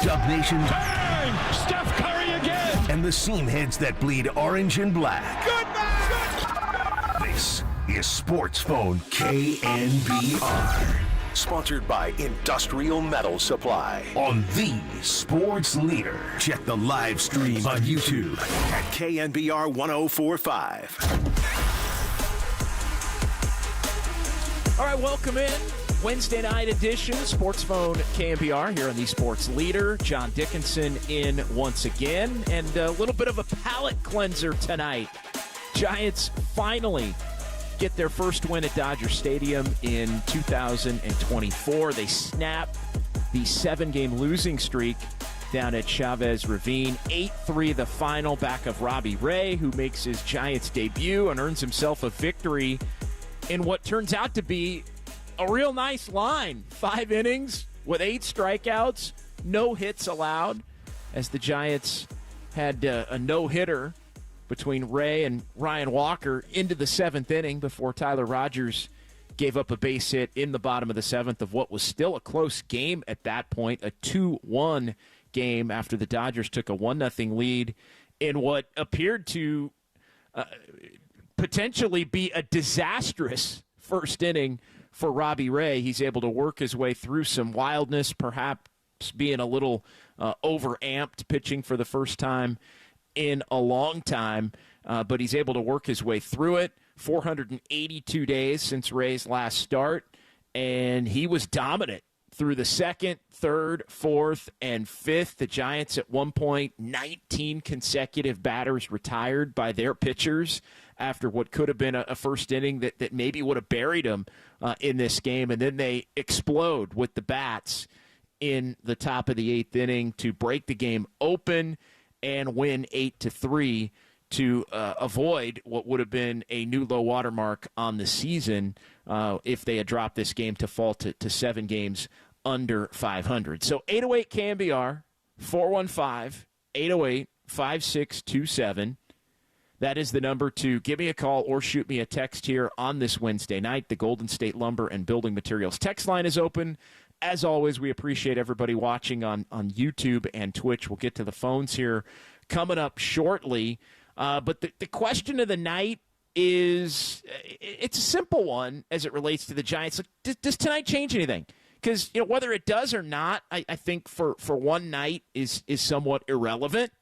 Dub Nation. Bang! Steph Curry again! And the seam heads that bleed orange and black. Good man! This is Sports Phone KNBR. Sponsored by Industrial Metal Supply on the Sports Leader. Check the live stream on YouTube at KNBR 1045. All right, welcome in. Wednesday night edition, Sports Phone KNBR here on the Sports Leader. John Dickinson in once again. And a little bit of a palate cleanser tonight. Giants finally get their first win at Dodger Stadium in 2024. They snap the 7-game losing streak down at Chavez Ravine. 8-3 the final, back of Robbie Ray, who makes his Giants debut and earns himself a victory in what turns out to be a real nice line. 5 innings with 8 strikeouts, no hits allowed, as the Giants had a no-hitter between Ray and Ryan Walker into the 7th inning before Tyler Rogers gave up a base hit in the bottom of the 7th of what was still a close game at that point, a 2-1 game after the Dodgers took a 1-0 lead in what appeared to potentially be a disastrous first inning for Robbie Ray. He's able to work his way through some wildness, perhaps being a little overamped, pitching for the first time in a long time, but he's able to work his way through it. 482 days since Ray's last start, and he was dominant through the 2nd, 3rd, 4th, and 5th. The Giants at one point, 19 consecutive batters retired by their pitchers after what could have been a first inning that maybe would have buried them in this game. And then they explode with the bats in the top of the 8th inning to break the game open and win 8-3 to avoid what would have been a new low watermark on the season if they had dropped this game to fall to 7 games under 500. So 808 KNBR, 415-808-5627. That is the number to give me a call or shoot me a text here on this Wednesday night. The Golden State Lumber and Building Materials text line is open. As always, we appreciate everybody watching on YouTube and Twitch. We'll get to the phones here coming up shortly. But the question of the night is, it's a simple one as it relates to the Giants. Does tonight change anything? Because whether it does or not, I think for one night is somewhat irrelevant.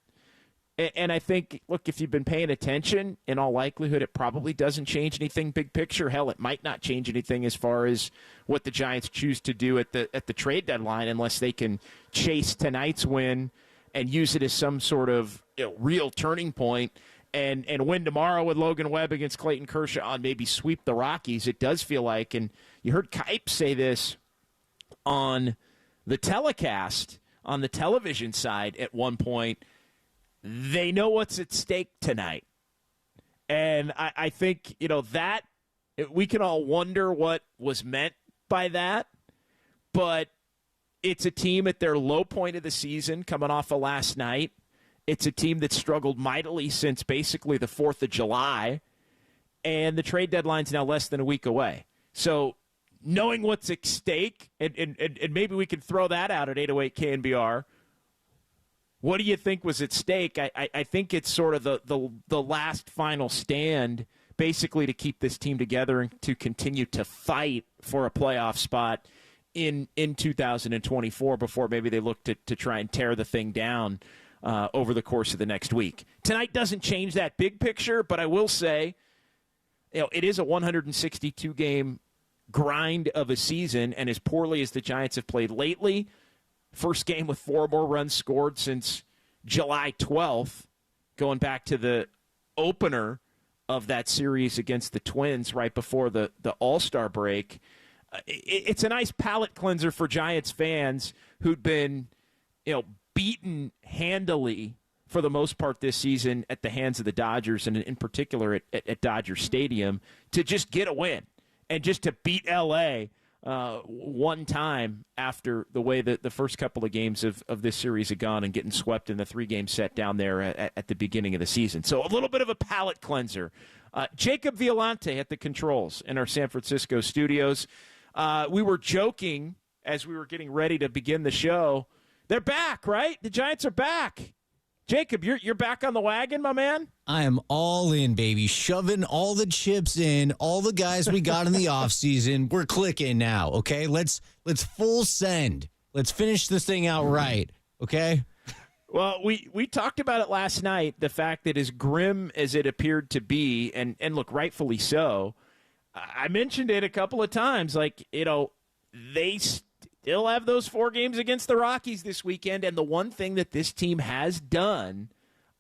And I think, look, if you've been paying attention, in all likelihood, it probably doesn't change anything big picture. Hell, it might not change anything as far as what the Giants choose to do at the trade deadline, unless they can chase tonight's win and use it as some sort of real turning point and win tomorrow with Logan Webb against Clayton Kershaw and maybe sweep the Rockies. It does feel like, and you heard Kipe say this on the telecast, on the television side at one point, they know what's at stake tonight. And I think, that we can all wonder what was meant by that, but it's a team at their low point of the season coming off of last night. It's a team that struggled mightily since basically the 4th of July, and the trade deadline's now less than a week away. So knowing what's at stake, and maybe we can throw that out at 808 KNBR, what do you think was at stake? I think it's sort of the last final stand, basically to keep this team together and to continue to fight for a playoff spot in 2024 before maybe they look to try and tear the thing down over the course of the next week. Tonight doesn't change that big picture, but I will say, it is a 162-game grind of a season, and as poorly as the Giants have played lately, first game with 4 more runs scored since July 12th, going back to the opener of that series against the Twins right before the All-Star break. It's a nice palate cleanser for Giants fans who'd been, beaten handily for the most part this season at the hands of the Dodgers, and in particular at Dodger Stadium, to just get a win and just to beat L.A. One time after the way that the first couple of games of this series had gone and getting swept in the 3-game set down there at the beginning of the season. So a little bit of a palate cleanser. Jacob Violante at the controls in our San Francisco studios. We were joking as we were getting ready to begin the show They're back, right? The Giants are back. Jacob, you're back on the wagon, my man? I am all in, baby. Shoving all the chips in, all the guys we got in the offseason. We're clicking now, okay? Let's full send. Let's finish this thing out right, okay? Well, we talked about it last night, the fact that as grim as it appeared to be, and look, rightfully so, I mentioned it a couple of times, like, they still have those 4 games against the Rockies this weekend, and the one thing that this team has done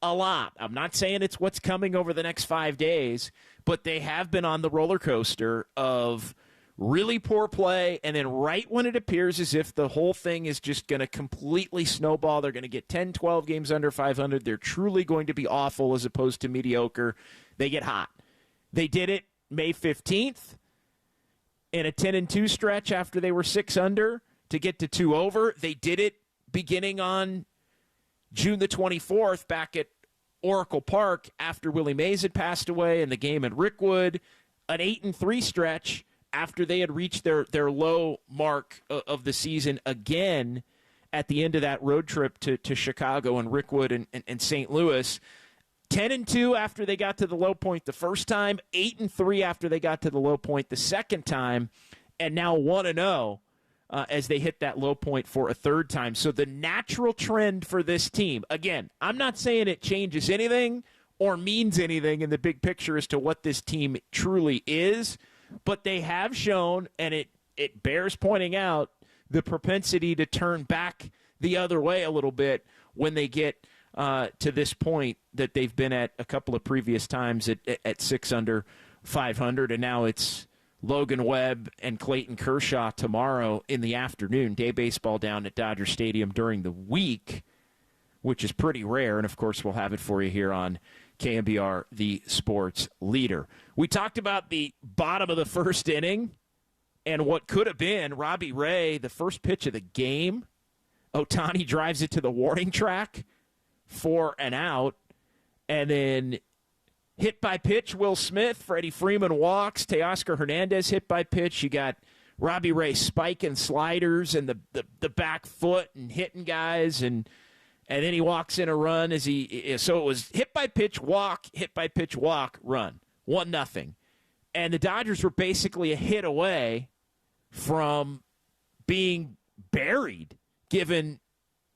a lot, I'm not saying it's what's coming over the next 5 days, but they have been on the roller coaster of really poor play, and then right when it appears as if the whole thing is just going to completely snowball, they're going to get 10, 12 games under 500, they're truly going to be awful as opposed to mediocre, they get hot. They did it May 15th in a 10-2 stretch after they were 6 under to get to 2 over. They did it beginning on June the 24th back at Oracle Park after Willie Mays had passed away in the game at Rickwood, an 8-3 stretch after they had reached their low mark of the season again at the end of that road trip to Chicago and Rickwood and St. Louis. 10-2 after they got to the low point the first time, 8-3 after they got to the low point the second time, and now 1-0 as they hit that low point for a third time. So the natural trend for this team, again, I'm not saying it changes anything or means anything in the big picture as to what this team truly is, but they have shown, and it bears pointing out, the propensity to turn back the other way a little bit when they get to this point that they've been at a couple of previous times at 6 under 500, and now it's Logan Webb and Clayton Kershaw tomorrow in the afternoon. Day baseball down at Dodger Stadium during the week, which is pretty rare, and of course we'll have it for you here on KNBR, the sports leader. We talked about the bottom of the first inning and what could have been Robbie Ray, the first pitch of the game. Ohtani drives it to the warning track for an out, and then hit by pitch, Will Smith, Freddie Freeman walks, Teoscar Hernandez hit by pitch. You got Robbie Ray spiking sliders and the back foot and hitting guys, and then he walks in a run so it was hit by pitch, walk, run, 1-0. And the Dodgers were basically a hit away from being buried, given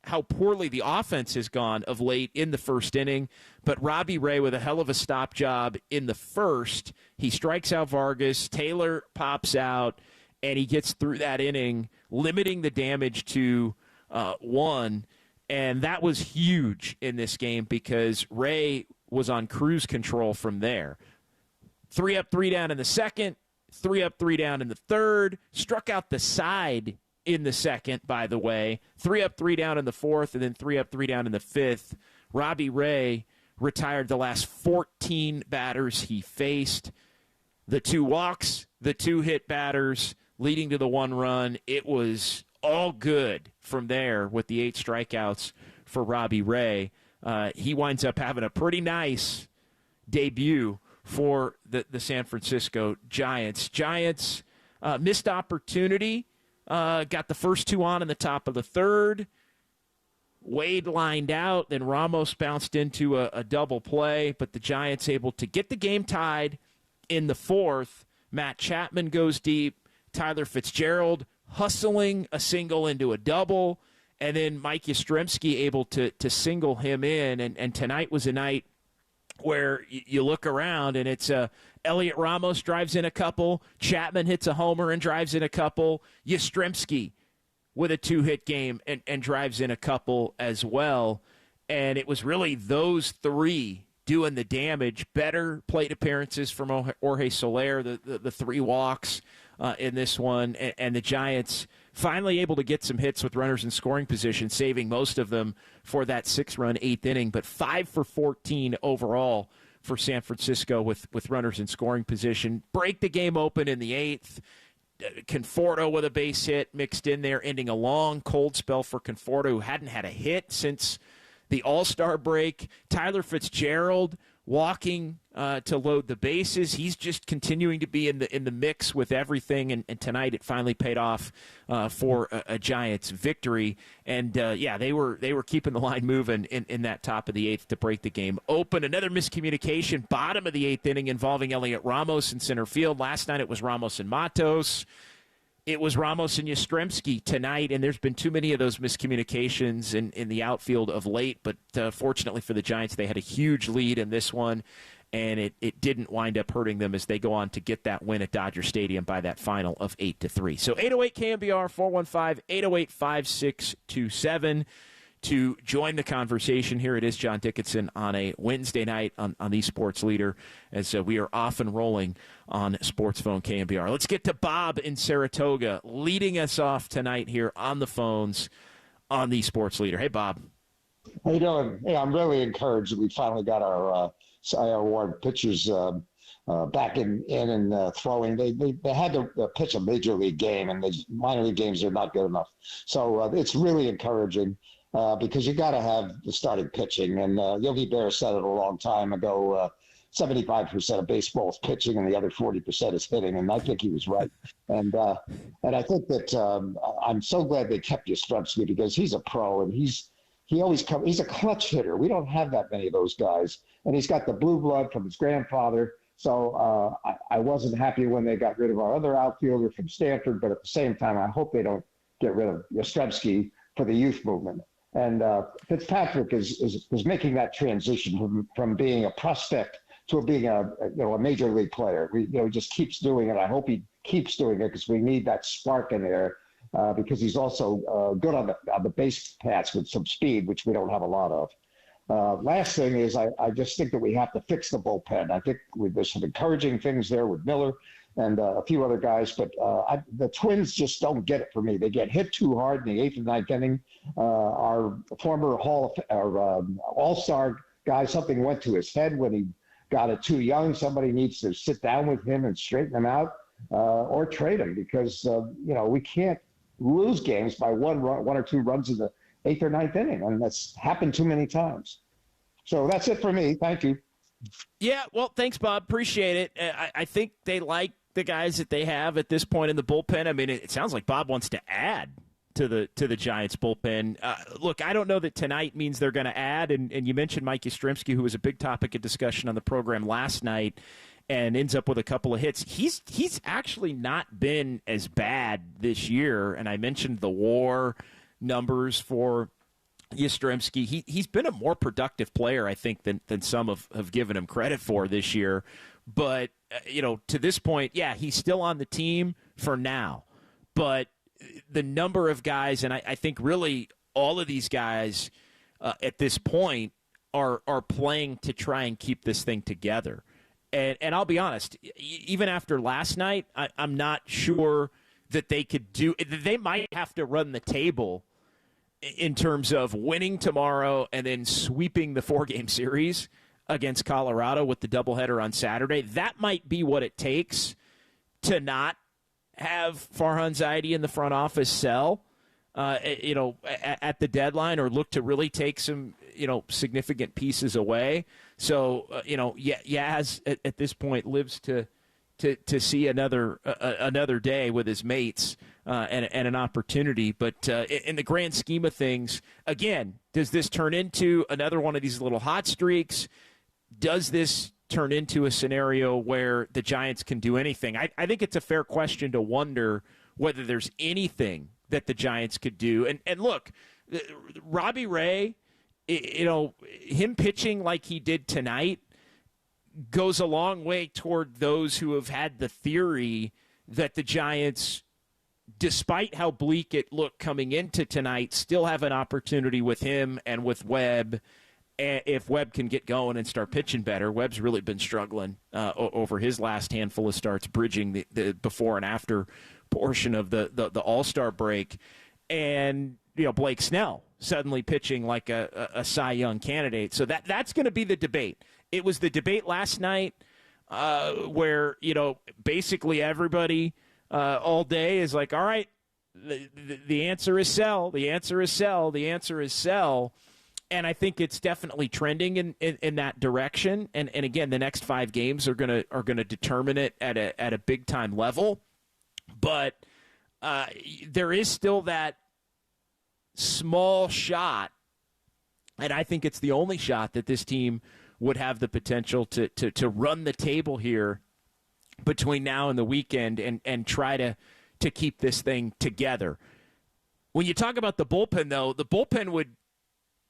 how poorly the offense has gone of late in the first inning. But Robbie Ray with a hell of a stop job in the first. He strikes out Vargas, Taylor pops out, and he gets through that inning, limiting the damage to 1. And that was huge in this game because Ray was on cruise control from there. 3 up, 3 down in the second, 3 up, 3 down in the third, struck out the side in the second, by the way, 3 up, 3 down in the fourth, and then 3 up, 3 down in the fifth. Robbie Ray retired the last 14 batters he faced. The 2 walks, the 2 hit batters, leading to the 1 run. It was all good from there with the 8 strikeouts for Robbie Ray. He winds up having a pretty nice debut for the San Francisco Giants. Giants missed opportunity. Got the first 2 on in the top of the third. Wade lined out, then Ramos bounced into a double play, but the Giants able to get the game tied in the fourth. Matt Chapman goes deep. Tyler Fitzgerald hustling a single into a double, and then Mike Yastrzemski able to single him in. And tonight was a night where you look around and it's Elliot Ramos drives in a couple, Chapman hits a homer and drives in a couple, Yastrzemski with a 2-hit game and drives in a couple as well. And it was really those 3 doing the damage. Better plate appearances from Jorge Soler, the 3 walks in this one, and the Giants finally able to get some hits with runners in scoring position, saving most of them for that 6-run 8th inning, but 5 for 14 overall for San Francisco with runners in scoring position. Break the game open in the 8th. Conforto with a base hit mixed in there, ending a long cold spell for Conforto, who hadn't had a hit since the All-Star break. Tyler Fitzgerald walking to load the bases. He's just continuing to be in the mix with everything, and tonight it finally paid off for a Giants victory. And they were keeping the line moving in that top of the eighth to break the game open. Another miscommunication, bottom of the eighth inning, involving Elliot Ramos in center field. Last night it was Ramos and Matos. It was Ramos and Yastrzemski tonight, and there's been too many of those miscommunications in the outfield of late. But fortunately for the Giants, they had a huge lead in this one, and it didn't wind up hurting them as they go on to get that win at Dodger Stadium by that final of 8-3. So 808 KNBR 415-808-5627 to join the conversation. Here it is, John Dickinson, on a Wednesday night on the Sports Leader, as we are off and rolling on Sports Phone KNBR. Let's get to Bob in Saratoga, leading us off tonight here on the phones on the Sports Leader. Hey, Bob. How you doing? Hey, I'm really encouraged that we finally got our Cy Award pitchers back in and throwing. They had to pitch a major league game, and the minor league games are not good enough. So it's really encouraging. Because you got to have the starting pitching. And Yogi Berra said it a long time ago, 75% of baseball is pitching and the other 40% is hitting. And I think he was right. And I think that I'm so glad they kept Yastrzemski because he's a pro and he's a clutch hitter. We don't have that many of those guys. And he's got the blue blood from his grandfather. So I wasn't happy when they got rid of our other outfielder from Stanford. But at the same time, I hope they don't get rid of Yastrzemski for the youth movement. And Fitzpatrick is making that transition from being a prospect to being a major league player. He just keeps doing it. I hope he keeps doing it because we need that spark in there because he's also good on the base paths with some speed, which we don't have a lot of. Last thing is I just think that we have to fix the bullpen. I think there's some encouraging things there with Miller and a few other guys, but the Twins just don't get it for me. They get hit too hard in the eighth and ninth inning. Our former All-Star guy, something went to his head when he got it too young. Somebody needs to sit down with him and straighten him out or trade him because, we can't lose games by one or two runs in the eighth or ninth inning, and that's happened too many times. So that's it for me. Thank you. Yeah, well, thanks, Bob. Appreciate it. I think they like the guys that they have at this point in the bullpen. I mean, it sounds like Bob wants to add to the Giants bullpen. Look, I don't know that tonight means they're going to add, and you mentioned Mike Yastrzemski, who was a big topic of discussion on the program last night and ends up with a couple of hits. He's actually not been as bad this year, and I mentioned the WAR numbers for Yastrzemski. He's been a more productive player, I think, than some have given him credit for this year. But, to this point, yeah, he's still on the team for now. But the number of guys, and I think really all of these guys at this point are playing to try and keep this thing together. And I'll be honest, even after last night, I'm not sure that they could do – they might have to run the table in terms of winning tomorrow and then sweeping the 4-game series against Colorado with the doubleheader on Saturday. That might be what it takes to not have Farhan Zaidi in the front office sell, at the deadline or look to really take some, significant pieces away. So, Yaz at this point lives to see another day with his mates and an opportunity. But in the grand scheme of things, again, does this turn into another one of these little hot streaks? Does this turn into a scenario where the Giants can do anything? I think it's a fair question to wonder whether there's anything that the Giants could do. And look, Robbie Ray, him pitching like he did tonight goes a long way toward those who have had the theory that the Giants, despite how bleak it looked coming into tonight, still have an opportunity with him and with Webb. If Webb can get going and start pitching better. Webb's really been struggling over his last handful of starts, bridging the before and after portion of the All-Star break. And, Blake Snell suddenly pitching like a Cy Young candidate. So that's going to be the debate. It was the debate last night where, basically everybody all day is like, all right, the answer is sell. The answer is sell. The answer is sell. And I think it's definitely trending in that direction. And again, the next 5 games are gonna determine it at a big time level. But there is still that small shot, and I think it's the only shot that this team would have the potential to run the table here between now and the weekend and try to keep this thing together. When you talk about the bullpen, though, the bullpen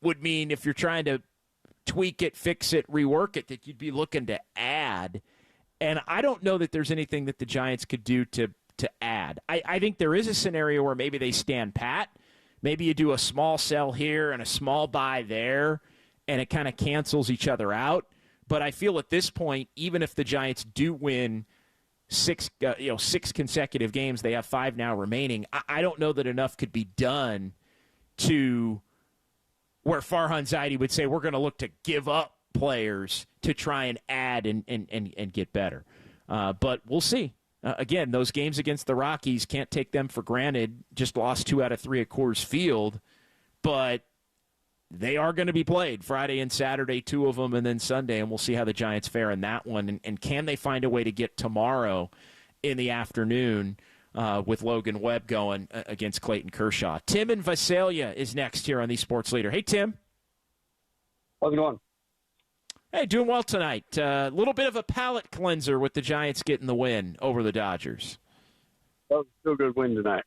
would mean if you're trying to tweak it, fix it, rework it, that you'd be looking to add. And I don't know that there's anything that the Giants could do to add. I think there is a scenario where maybe they stand pat. Maybe you do a small sell here and a small buy there, and it kind of cancels each other out. But I feel at this point, even if the Giants do win 6 consecutive games, they have 5 now remaining, I don't know that enough could be done to where Farhan Zaidi would say we're going to look to give up players to try and add and get better. But we'll see. Again, those games against the Rockies, can't take them for granted. Just lost 2 out of 3 at Coors Field. But they are going to be played Friday and Saturday, 2 of them, and then Sunday, and we'll see how the Giants fare in that one. And can they find a way to get tomorrow in the afternoon with Logan Webb going against Clayton Kershaw? Tim in Visalia is next here on the Sports Leader. Hey, Tim. How's it going? Hey, doing well tonight. A little bit of a palate cleanser with the Giants getting the win over the Dodgers. That was still a good win tonight.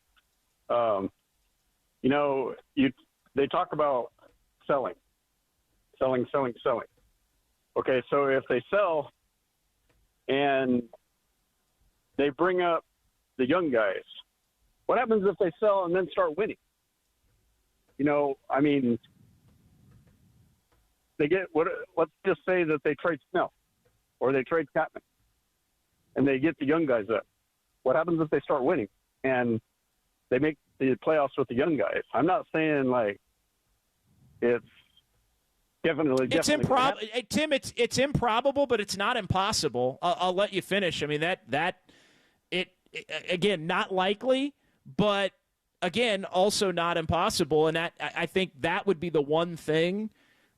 They talk about selling. Okay, so if they sell and they bring up the young guys, what happens if they sell and then start winning? They get let's just say that they trade Snell or they trade Chapman and they get the young guys up. What happens if they start winning and they make the playoffs with the young guys? I'm not saying like it's definitely it's improbable. Tim, it's improbable, but it's not impossible. I'll let you finish. I mean it again, not likely, but again, also not impossible. And I think that would be the one thing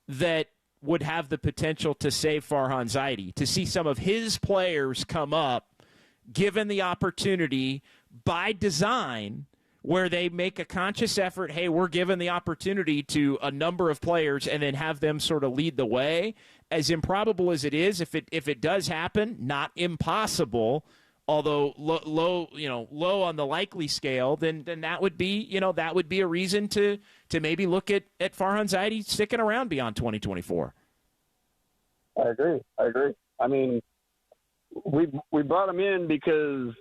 that would have the potential to save Farhan Zaidi, to see some of his players come up, given the opportunity by design, where they make a conscious effort, hey, we're given the opportunity to a number of players, and then have them sort of lead the way. As improbable as it is, if it does happen, not impossible, although low on the likely scale, then that would be a reason to maybe look at Farhan Zaidi sticking around beyond 2024. I agree. I mean, we brought him in because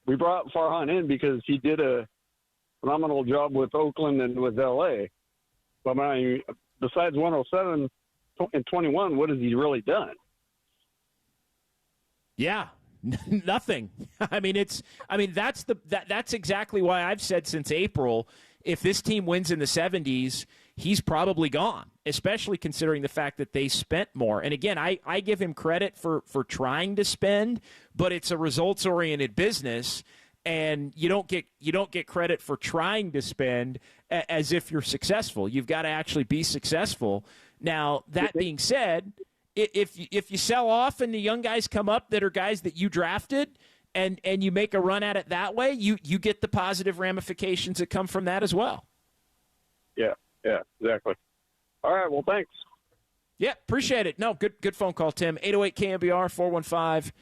we brought Farhan in because he did a phenomenal job with Oakland and with LA. But besides 107 and 21, what has he really done? Yeah. Nothing. That's exactly why I've said since April, if this team wins in the 70s, he's probably gone, especially considering the fact that they spent more. And again, I give him credit for trying to spend, but it's a results-oriented business, and you don't get credit for trying to spend as if you're successful. You've got to actually be successful. Now, that being said, if you sell off and the young guys come up that are guys that you drafted and you make a run at it that way, you get the positive ramifications that come from that as well. Yeah, exactly. All right, well, thanks. Yeah, appreciate it. No, good phone call, Tim. 808 KNBR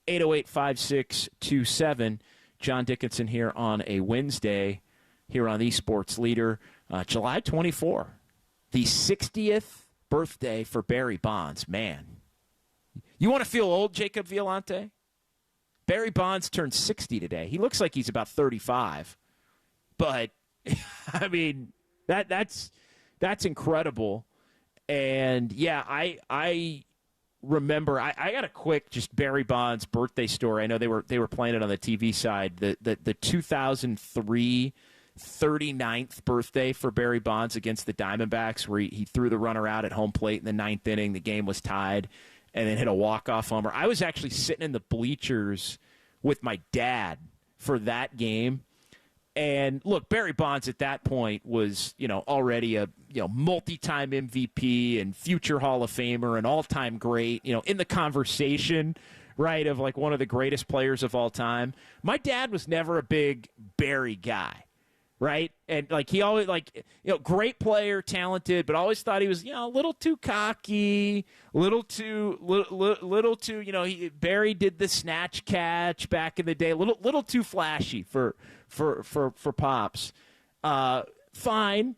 415-808-5627. John Dickinson here on a Wednesday here on the Sports Leader. July 24, the 60th birthday for Barry Bonds. Man, you want to feel old, Jacob Violante? Barry Bonds turned 60 today. He looks like he's about 35, but I mean that's incredible. And yeah, I remember I got a quick just Barry Bonds birthday story. I know they were playing it on the TV side. The 2003 39th birthday for Barry Bonds against the Diamondbacks, where he threw the runner out at home plate in the 9th inning. The game was tied, and then hit a walk-off homer. I was actually sitting in the bleachers with my dad for that game, And look, Barry Bonds at that point was, already a multi-time MVP and future Hall of Famer and all-time great, in the conversation, right, of like one of the greatest players of all time. My dad was never a big Barry guy, right? And like he always great player, talented, but always thought he was, a little too cocky, little too, Barry did the snatch catch back in the day, little too flashy for Pops. Fine,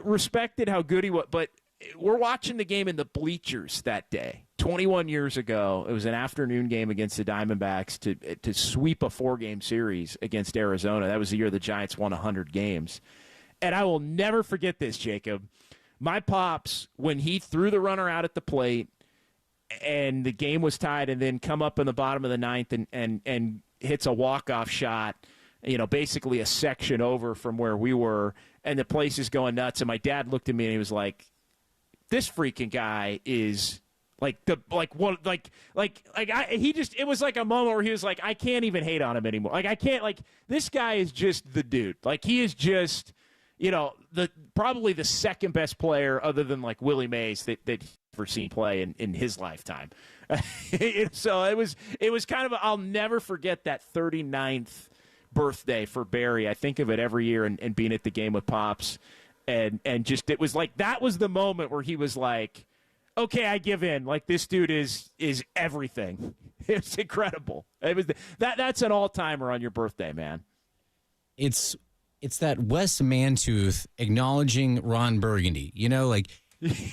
respected how good he was, but we're watching the game in the bleachers that day. 21 years ago, it was an afternoon game against the Diamondbacks to sweep a 4-game series against Arizona. That was the year the Giants won 100 games. And I will never forget this, Jacob. My Pops, when he threw the runner out at the plate and the game was tied and then come up in the bottom of the ninth and hits a walk-off shot, basically a section over from where we were, and the place is going nuts. And my dad looked at me and he was like, this freaking guy is it was like a moment where he was like, I can't even hate on him anymore. Like, I can't, this guy is just the dude. Like, he is just, probably the second best player other than like Willie Mays that he's ever seen play in his lifetime. So it was kind of, I'll never forget that 39th birthday for Barry. I think of it every year and being at the game with Pops. And just, it was like, that was the moment where he was like, okay, I give in. Like, this dude is everything. It's incredible. It was that's an all-timer on your birthday, man. It's that Wes Mantooth acknowledging Ron Burgundy.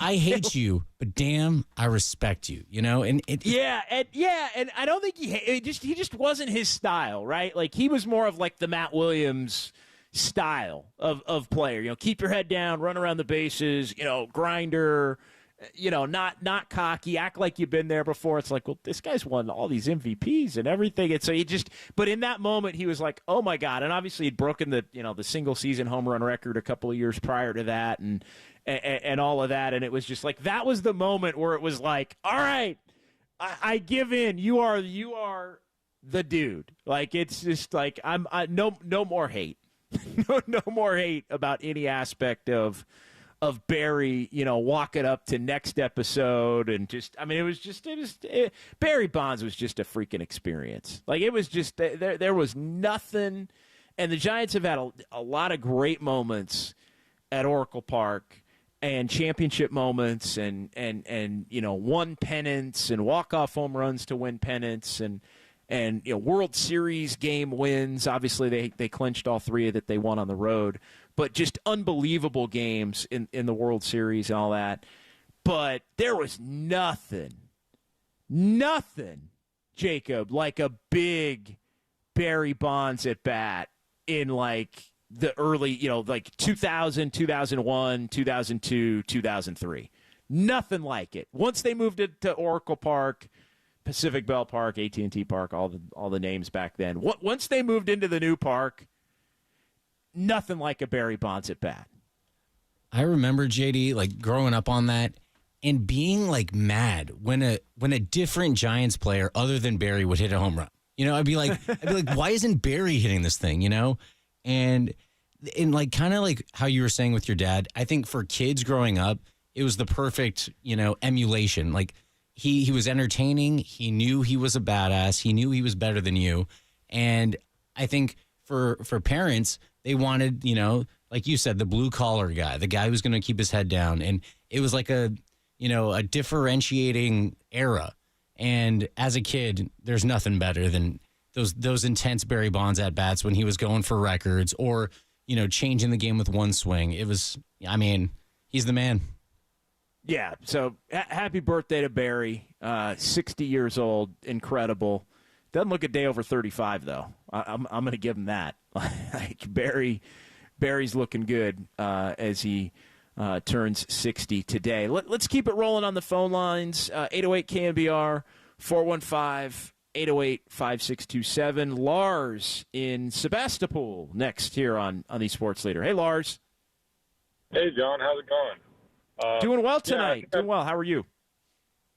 I hate you, but damn, I respect you. And and I don't think he just wasn't his style, right? Like, he was more of like the Matt Williams style of player. Keep your head down, run around the bases, grinder, not cocky, act like you've been there before. It's like, well, this guy's won all these MVPs and everything. And so but in that moment, he was like, oh my God. And obviously he'd broken the single season home run record a couple of years prior to that and all of that. And it was just like, that was the moment where it was like, all right, I give in. You are the dude. Like, it's just like, no more hate. No more hate about any aspect of Barry, walking up to next episode and Barry Bonds was just a freaking experience. Like, it was just, there was nothing, and the Giants have had a lot of great moments at Oracle Park and championship moments and won pennants and walk-off home runs to win pennants and World Series game wins. Obviously, they clinched all three that they won on the road. But just unbelievable games in the World Series and all that. But there was nothing, Jacob, like a big Barry Bonds at bat in like the early, 2000, 2001, 2002, 2003. Nothing like it. Once they moved it to Oracle Park, Pacific Bell Park, AT&T Park, all the names back then. Once they moved into the new park, nothing like a Barry Bonds at bat. I remember, JD, like growing up on that and being like mad when a different Giants player other than Barry would hit a home run. I'd be like, why isn't Barry hitting this thing? And like kind of like how you were saying with your dad, I think for kids growing up, it was the perfect, emulation. Like, he was entertaining. He knew he was a badass. He knew he was better than you. And I think for parents, they wanted, like you said, the blue collar guy, the guy who's going to keep his head down. And it was like a differentiating era. And as a kid, there's nothing better than those intense Barry Bonds at bats when he was going for records or, changing the game with one swing. It was, he's the man. Yeah, so happy birthday to Barry. 60 years old, incredible. Doesn't look a day over 35, though. I'm going to give him that. Like, Barry's looking good as he turns 60 today. Let's keep it rolling on the phone lines. 808 KNBR, 415-808-5627. Lars in Sebastopol next here on the Sports Leader. Hey, Lars. Hey, John. How's it going? Doing well tonight. Doing well. How are you?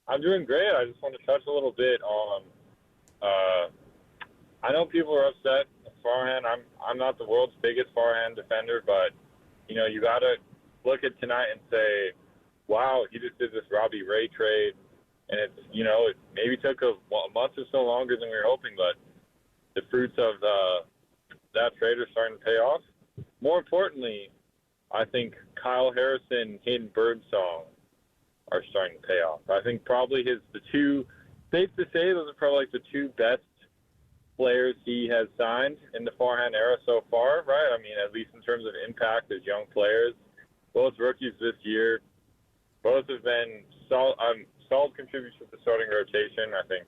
I'm doing great. I just want to touch a little bit on I know people are upset. Farhan, I'm not the world's biggest Farhan defender, but you got to look at tonight and say, wow, he just did this Robbie Ray trade, and it maybe took a month or so longer than we were hoping, but the fruits of that trade are starting to pay off. More importantly, I think Kyle Harrison, Hayden Birdsong are starting to pay off. I think probably the two, safe to say, those are probably like the two best players he has signed in the Farhan era so far, right? I mean, at least in terms of impact as young players. Both rookies this year. Both have been solid contributors to the starting rotation. I think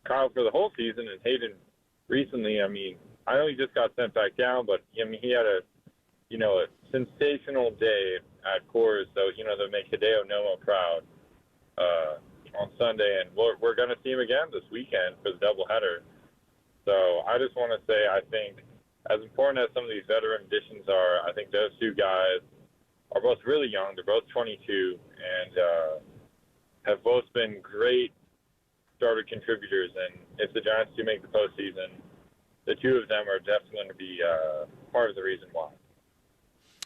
Kyle for the whole season and Hayden recently, I mean, I know he just got sent back down, but I mean, he had a sensational day at Coors, so to make Hideo Nomo proud on Sunday, and we're going to see him again this weekend for the doubleheader. So I just want to say, I think as important as some of these veteran additions are, I think those two guys are both really young. They're both 22 and have both been great starter contributors. And if the Giants do make the postseason, the two of them are definitely going to be part of the reason why.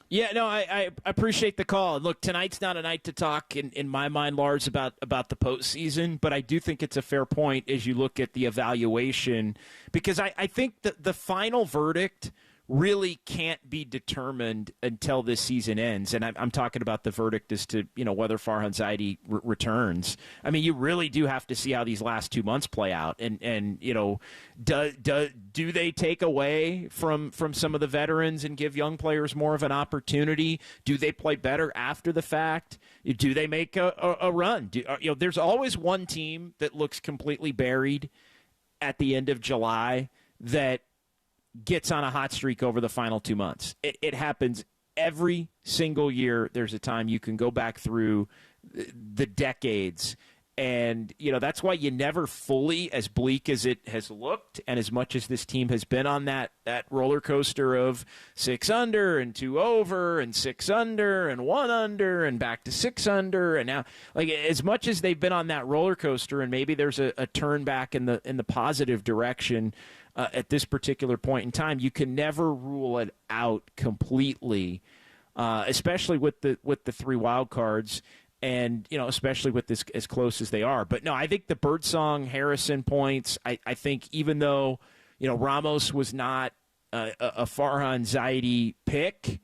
Yeah, no, I appreciate the call. Look, tonight's not a night to talk, in my mind, Lars, about the postseason, but I do think it's a fair point as you look at the evaluation, because I think that the final verdict really can't be determined until this season ends. And I'm talking about the verdict as to, whether Farhan Zaidi returns. I mean, you really do have to see how these last 2 months play out. And do they take away from some of the veterans and give young players more of an opportunity? Do they play better after the fact? Do they make a run? There's always one team that looks completely buried at the end of July that gets on a hot streak over the final 2 months. It happens every single year. There's a time you can go back through the decades, and that's why you never fully, as bleak as it has looked and as much as this team has been on that roller coaster of 6 under and 2 over and 6 under and 1 under and back to 6 under, and now, like, as much as they've been on that roller coaster, and maybe there's a turn back in the positive direction at this particular point in time, you can never rule it out completely, especially with the 3 wild cards, and especially with this as close as they are. But no, I think the Birdsong Harrison points. I think even though Ramos was not a Farhan Zaidi pick,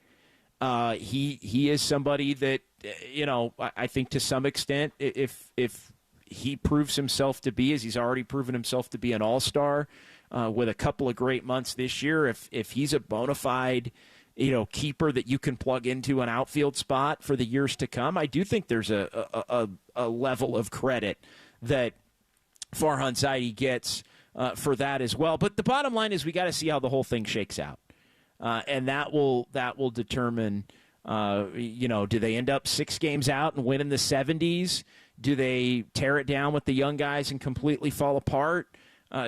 he is somebody that I think to some extent, if he proves himself to be, as he's already proven himself to be, an all-star. With a couple of great months this year, if he's a bona fide, keeper that you can plug into an outfield spot for the years to come, I do think there's a level of credit that Farhan Zaidi gets for that as well. But the bottom line is we got to see how the whole thing shakes out, and that will determine. Do they end up 6 games out and win in the 70s? Do they tear it down with the young guys and completely fall apart?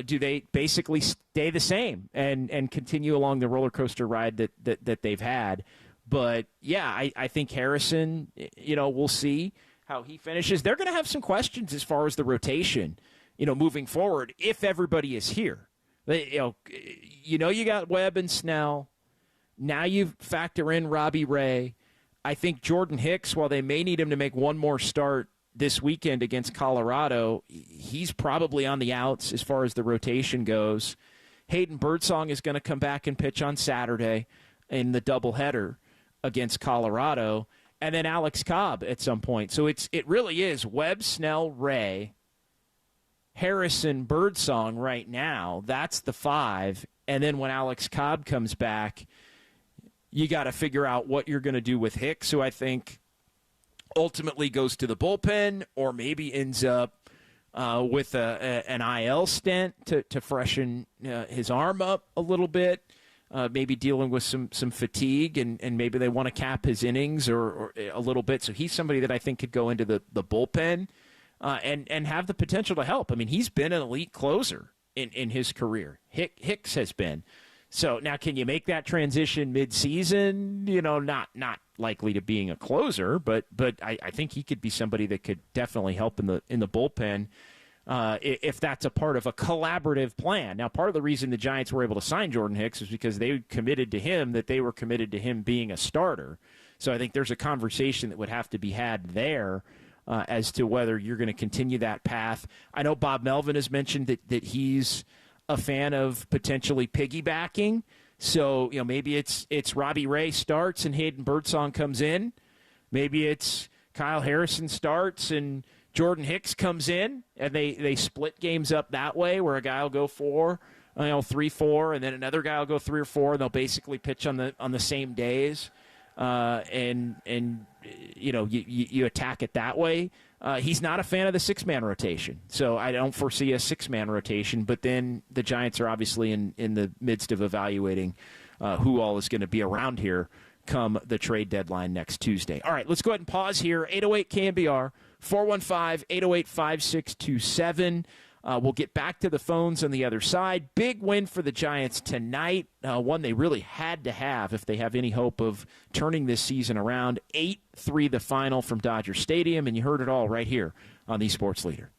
Do they basically stay the same and continue along the roller coaster ride that they've had? But, yeah, I think Harrison, we'll see how he finishes. They're going to have some questions as far as the rotation, moving forward, if everybody is here. You got Webb and Snell. Now you factor in Robbie Ray. I think Jordan Hicks, while they may need him to make one more start this weekend against Colorado, he's probably on the outs as far as the rotation goes. Hayden Birdsong is going to come back and pitch on Saturday in the doubleheader against Colorado, and then Alex Cobb at some point. So it really is Webb, Snell, Ray, Harrison, Birdsong right now. That's the 5. And then when Alex Cobb comes back, you got to figure out what you're going to do with Hicks, who I think ultimately goes to the bullpen or maybe ends up with an IL stint to freshen his arm up a little bit, maybe dealing with some fatigue, and maybe they want to cap his innings or a little bit. So he's somebody that I think could go into the bullpen and have the potential to help. I mean, he's been an elite closer in his career. Hicks has been. So now, can you make that transition mid-season? Not likely to being a closer, but I think he could be somebody that could definitely help in the bullpen. if that's a part of a collaborative plan. Now, part of the reason the Giants were able to sign Jordan Hicks is because they committed to him that they were committed to him being a starter. So I think there's a conversation that would have to be had there as to whether you're going to continue that path. I know Bob Melvin has mentioned that he's a fan of potentially piggybacking. So, maybe it's Robbie Ray starts and Hayden Birdsong comes in. Maybe it's Kyle Harrison starts and Jordan Hicks comes in, and they split games up that way, where a guy will go 3-4, and then another guy will go 3 or 4, and they'll basically pitch on the same days, and you attack it that way. He's not a fan of the 6-man rotation, so I don't foresee a 6-man rotation. But then the Giants are obviously in the midst of evaluating who all is going to be around here come the trade deadline next Tuesday. All right, let's go ahead and pause here. 808 KNBR. 415-808-5627. We'll get back to the phones on the other side. Big win for the Giants tonight, one they really had to have if they have any hope of turning this season around. 8-3 the final from Dodger Stadium, and you heard it all right here on the Sports Leader.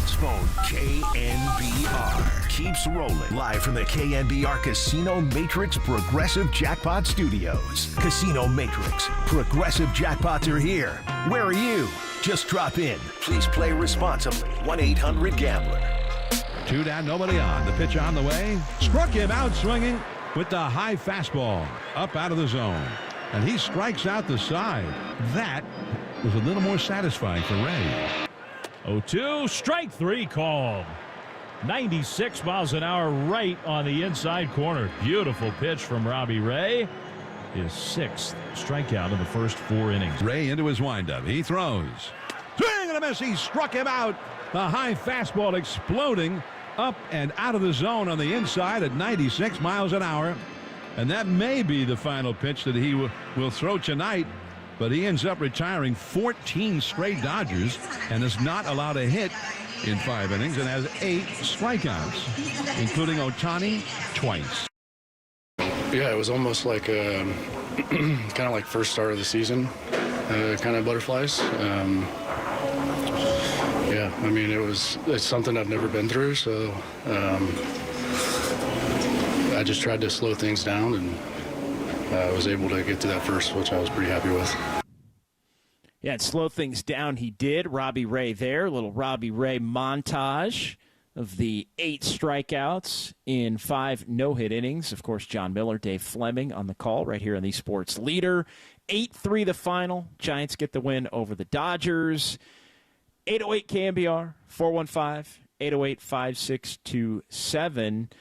Sports Phone KNBR keeps rolling live from the KNBR Casino Matrix Progressive Jackpot Studios. Casino Matrix Progressive Jackpots are here. Where are you? Just drop in. Please play responsibly. 1-800-GAMBLER. 2 down, nobody on. The pitch on the way. Struck him out swinging with the high fastball up out of the zone. And he strikes out the side. That was a little more satisfying for Ray. 0-2, strike 3 called. 96 miles an hour right on the inside corner. Beautiful pitch from Robbie Ray. His 6th strikeout in the first 4 innings. Ray into his windup. He throws. Swing and a miss. He struck him out. The high fastball exploding up and out of the zone on the inside at 96 miles an hour. And that may be the final pitch that he will throw tonight. But he ends up retiring 14 straight Dodgers and is not allowed a hit in 5 innings and has 8 strikeouts, including Ohtani twice. Yeah, it was almost like kind of like first start of the season, kind of butterflies. Yeah, I mean, it's something I've never been through, so I just tried to slow things down and was able to get to that first, which I was pretty happy with. Yeah, and slow things down he did. Robbie Ray there, a little Robbie Ray montage of the 8 strikeouts in 5 no-hit innings. Of course, John Miller, Dave Fleming on the call right here on the Sports Leader. 8-3 the final. Giants get the win over the Dodgers. 808 KNBR, 415-808-5627.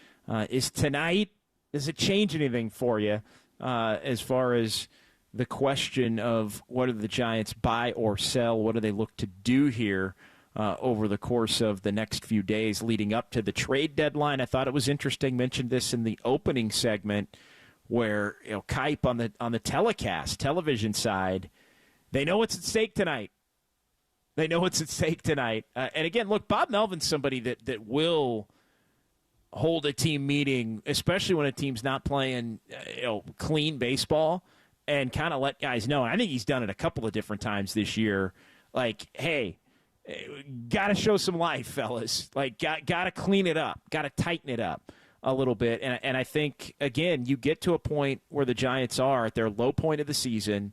Is tonight, does it change anything for you as far as the question of what do the Giants buy or sell? What do they look to do here over the course of the next few days leading up to the trade deadline? I thought it was interesting, mentioned this in the opening segment, where Kipe on the television side, they know what's at stake tonight. They know what's at stake tonight. And again, look, Bob Melvin's somebody that will hold a team meeting, especially when a team's not playing clean baseball, and kind of let guys know. And I think he's done it a couple of different times this year. Like, hey, got to show some life, fellas. Like, got to clean it up. Got to tighten it up a little bit. And I think, again, you get to a point where the Giants are at their low point of the season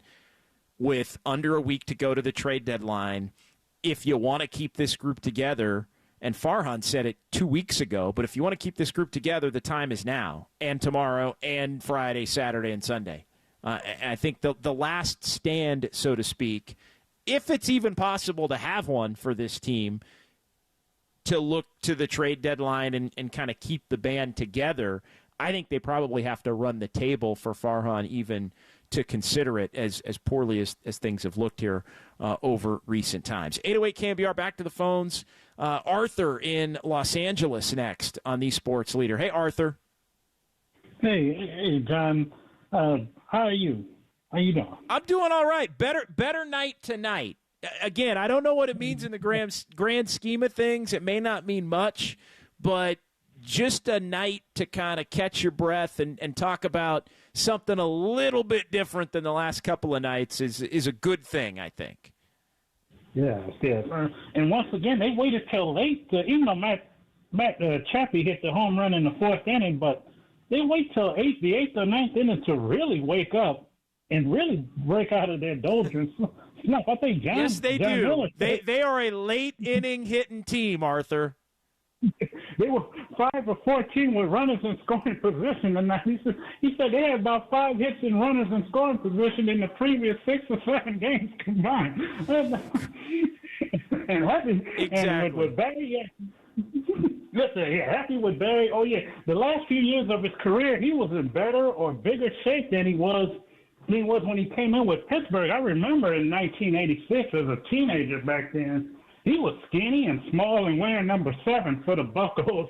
with under a week to go to the trade deadline. If you want to keep this group together, and Farhan said it 2 weeks ago, but if you want to keep this group together, the time is now, and tomorrow, and Friday, Saturday, and Sunday. I think the last stand, so to speak, if it's even possible to have one for this team, to look to the trade deadline and kind of keep the band together, I think they probably have to run the table for Farhan even to consider it as poorly as things have looked here over recent times. 808 KNBR, back to the phones. Arthur in Los Angeles next on the Sports Leader. Hey, Arthur. Hey, John. How are you? How you doing? I'm doing all right. Better night tonight. Again, I don't know what it means in the grand scheme of things. It may not mean much, but just a night to kind of catch your breath and talk about something a little bit different than the last couple of nights is a good thing, I think. Yes. And once again, they waited till late. Even though Matt Chappie hit the home run in the 4th inning, but they wait till the 8th or 9th inning to really wake up and really break out of their doldrums. No, I think John. Yes, they John do. Miller, They are a late inning hitting team, Arthur. They were 5 or 14 with runners in scoring position, and he said they had about 5 hits and runners in scoring position in the previous 6 or 7 games combined. And happy and with Barry, happy with Barry. Oh yeah, the last few years of his career, he was in better or bigger shape than he was when he came in with Pittsburgh. I remember in 1986 as a teenager back then. He was skinny and small and wearing number 7 for the Buccos.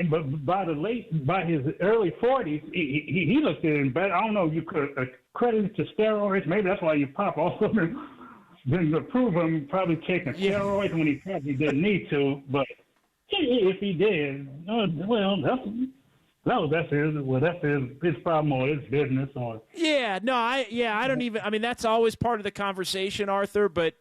But by his early 40s, he looked in better. I don't know if you could credit it to steroids. Maybe that's why you pop also been to prove him probably taking steroids when he probably didn't need to. But if he did, well, No, that's his problem or his business or. Yeah, no, I don't even. I mean, that's always part of the conversation, Arthur. But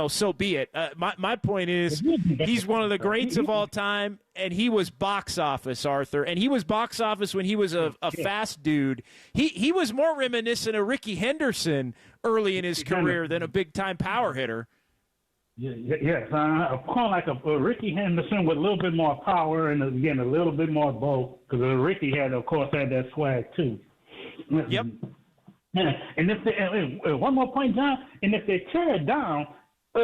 so be it. My point is, he's one of the greats of all time, and he was box office, Arthur, and he was box office when he was a fast dude. He was more reminiscent of Ricky Henderson early in his career than a big time power hitter. Yes, kind of like a Ricky Henderson with a little bit more power and again a little bit more both because Ricky of course had that swag too. Yep. And if they, one more point, John, and if they tear it down, we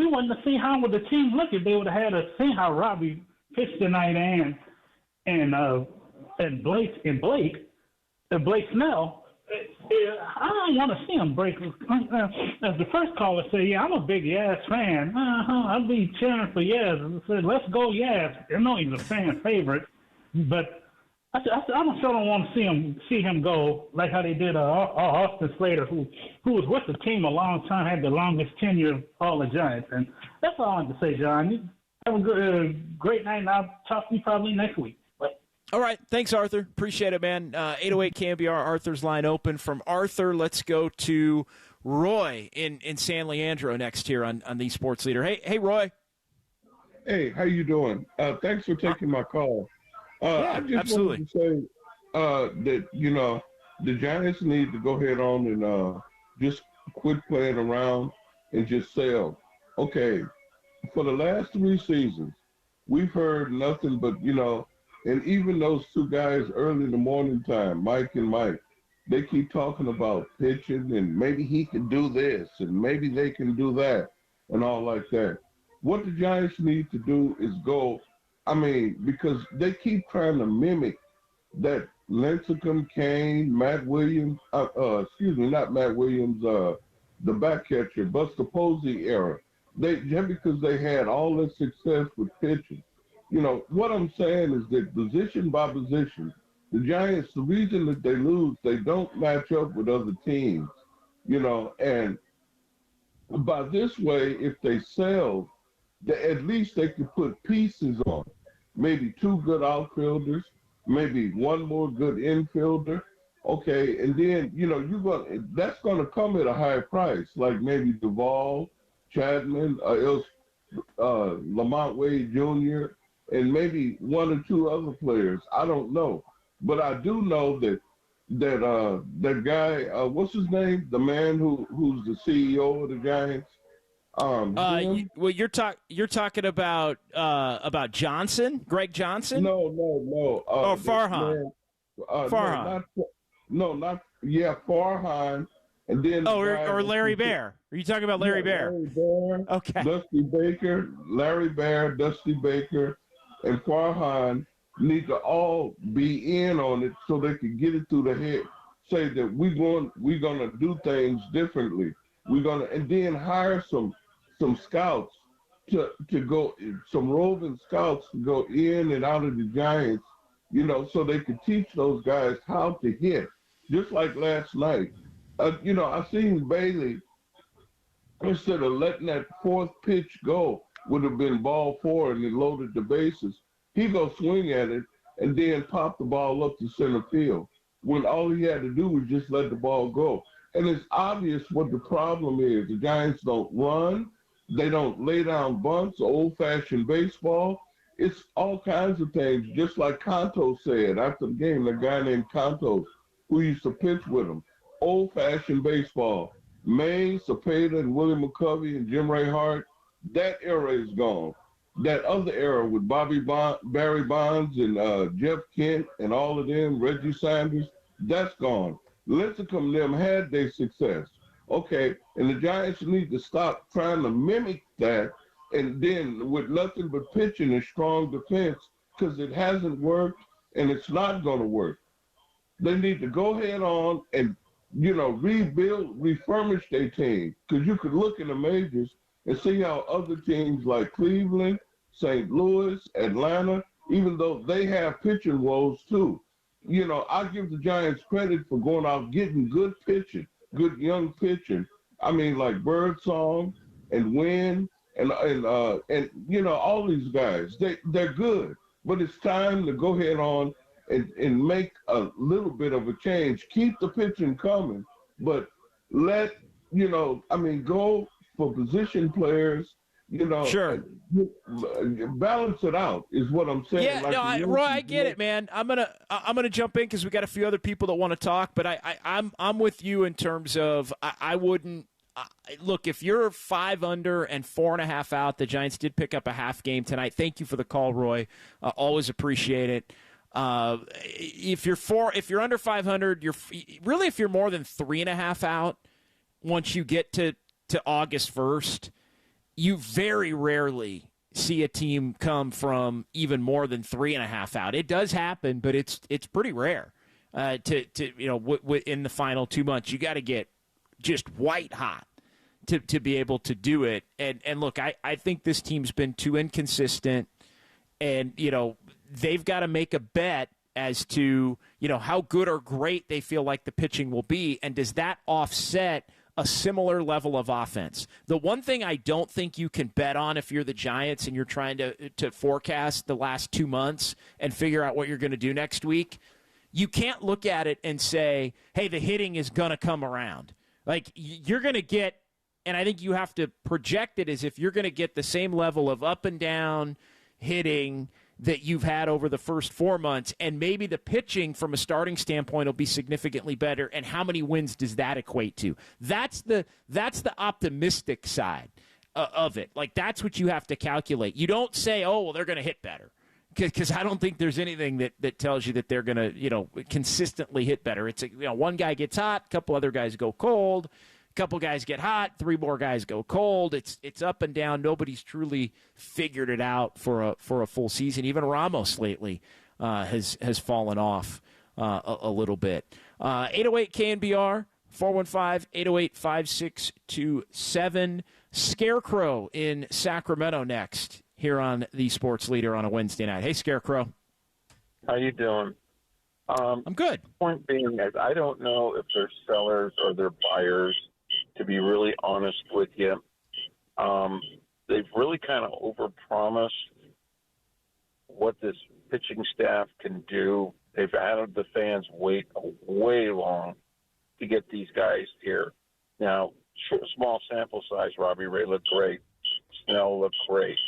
wouldn't have seen how would the team look if they would have had to see how Robbie pitched tonight and Blake Snell. I don't want to see him break. As the first caller said, yeah, I'm a big Yaz fan. I'll be cheering for Yaz. I said, let's go Yaz. I know he's a fan favorite, but I still don't want to see him go like how they did Austin Slater, who was with the team a long time, had the longest tenure of all the Giants. And that's all I want to say, John. You have a great night, and I'll talk to you probably next week. All right. Thanks, Arthur. Appreciate it, man. 808 KNBR, Arthur's line open. From Arthur, let's go to Roy in San Leandro next here on the Sports Leader. Hey, Roy. Hey, how you doing? Thanks for taking my call. I just absolutely. wanted to say that, the Giants need to go ahead on and just quit playing around and just sell. Okay, for the last 3 seasons, we've heard nothing but, and even those 2 guys early in the morning time, Mike and Mike, they keep talking about pitching and maybe he can do this and maybe they can do that and all like that. What the Giants need to do is go, because they keep trying to mimic that Lincecum, Kane, Matt Williams, not Matt Williams, the back catcher, Buster Posey era. Just because they had all this success with pitching. What I'm saying is that position by position, the Giants, the reason that they lose, they don't match up with other teams, and by this way, if they sell, at least they could put pieces on. Maybe 2 good outfielders, maybe 1 more good infielder. Okay, and then, that's going to come at a high price, like maybe Duvall, Chapman, Lamont Wade Jr., and maybe 1 or 2 other players. I don't know. But I do know that guy, what's his name? The man who's the CEO of the Giants? You're talking about Johnson, Greg Johnson? No. Farhan. Farhan. Farhan. And then or Larry Bear. Are you talking about Larry Bear? Larry Bear. Okay. Dusty Baker, Larry Bear, Dusty Baker, and Farhan need to all be in on it so they can get it through the head. Say that we're gonna do things differently. And then hire some scouts to go, some roving scouts to go in and out of the Giants, so they could teach those guys how to hit. Just like last night, I seen Bailey, instead of letting that 4th pitch go, would have been ball 4 and he loaded the bases. He go swing at it and then pop the ball up to center field when all he had to do was just let the ball go. And it's obvious what the problem is. The Giants don't run. They don't lay down bunts, old-fashioned baseball. It's all kinds of things, just like Canto said after the game, the guy named Canto who used to pitch with him. Old-fashioned baseball. May, Cepeda, and Willie McCovey and Jim Ray Hart, that era is gone. That other era with Barry Bonds and Jeff Kent and all of them, Reggie Sanders, that's gone. Lincecum them had their success. Okay, and the Giants need to stop trying to mimic that and then with nothing but pitching and strong defense because it hasn't worked and it's not going to work. They need to go ahead on and, rebuild, refurnish their team because you could look in the majors and see how other teams like Cleveland, St. Louis, Atlanta, even though they have pitching woes too. I give the Giants credit for going out getting good pitching, good young pitching. Like Birdsong and Wynn and all these guys. They're good. but it's time to go ahead on and make a little bit of a change. Keep the pitching coming, but go for position players, Sure. balance it out is what I'm saying. Yeah, Roy, I get it, man. I'm gonna jump in because we got a few other people that want to talk, but I'm with you in terms of I wouldn't. Look, if you're 5 under and 4.5 out, the Giants did pick up a half game tonight. Thank you for the call, Roy. Always appreciate it. If you're under 500, if you're more than 3.5 out, once you get to August 1st, you very rarely see a team come from even more than 3.5 out. It does happen, but it's pretty rare. In the final 2 months, you got to get just white hot to be able to do it. And look, I think this team's been too inconsistent, and they've got to make a bet as to how good or great they feel like the pitching will be, and does that offset a similar level of offense? The one thing I don't think you can bet on if you're the Giants and you're trying to forecast the last 2 months and figure out what you're going to do next week, you can't look at it and say, hey, the hitting is going to come around. Like, you're going to get, and I think you have to project it as if you're going to get the same level of up and down hitting that you've had over the first 4 months, and maybe the pitching from a starting standpoint will be significantly better, and how many wins does that equate to? That's the optimistic side of it. Like, that's what you have to calculate. You don't say, oh, well, they're going to hit better, because I don't think there's anything that tells you that they're going to, consistently hit better. It's one guy gets hot, a couple other guys go cold, a couple guys get hot, 3 more guys go cold. It's up and down. Nobody's truly figured it out for a full season. Even Ramos lately has fallen off a little bit. 808 KNBR 415-808-5627. Scarecrow in Sacramento next, here on the Sports Leader on a Wednesday night. Hey, Scarecrow. How you doing? I'm good. Point being is I don't know if they're sellers or they're buyers, to be really honest with you. They've really kind of overpromised what this pitching staff can do. They've had the fans wait way long to get these guys here. Now, small sample size, Robbie Ray looked great. Snell looked great.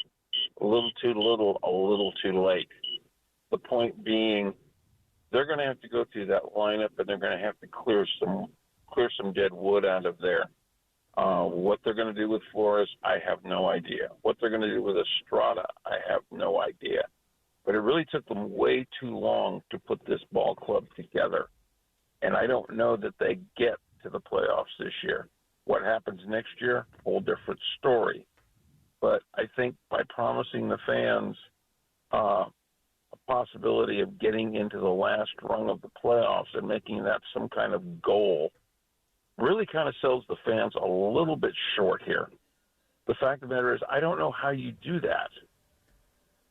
A little too little, a little too late. The point being, they're going to have to go through that lineup, and they're going to have to clear some dead wood out of there. What they're going to do with Flores, I have no idea. What they're going to do with Estrada, I have no idea. But it really took them way too long to put this ball club together. And I don't know that they get to the playoffs this year. What happens next year, whole different story. But I think by promising the fans a possibility of getting into the last rung of the playoffs and making that some kind of goal really kind of sells the fans a little bit short here. The fact of the matter is, I don't know how you do that.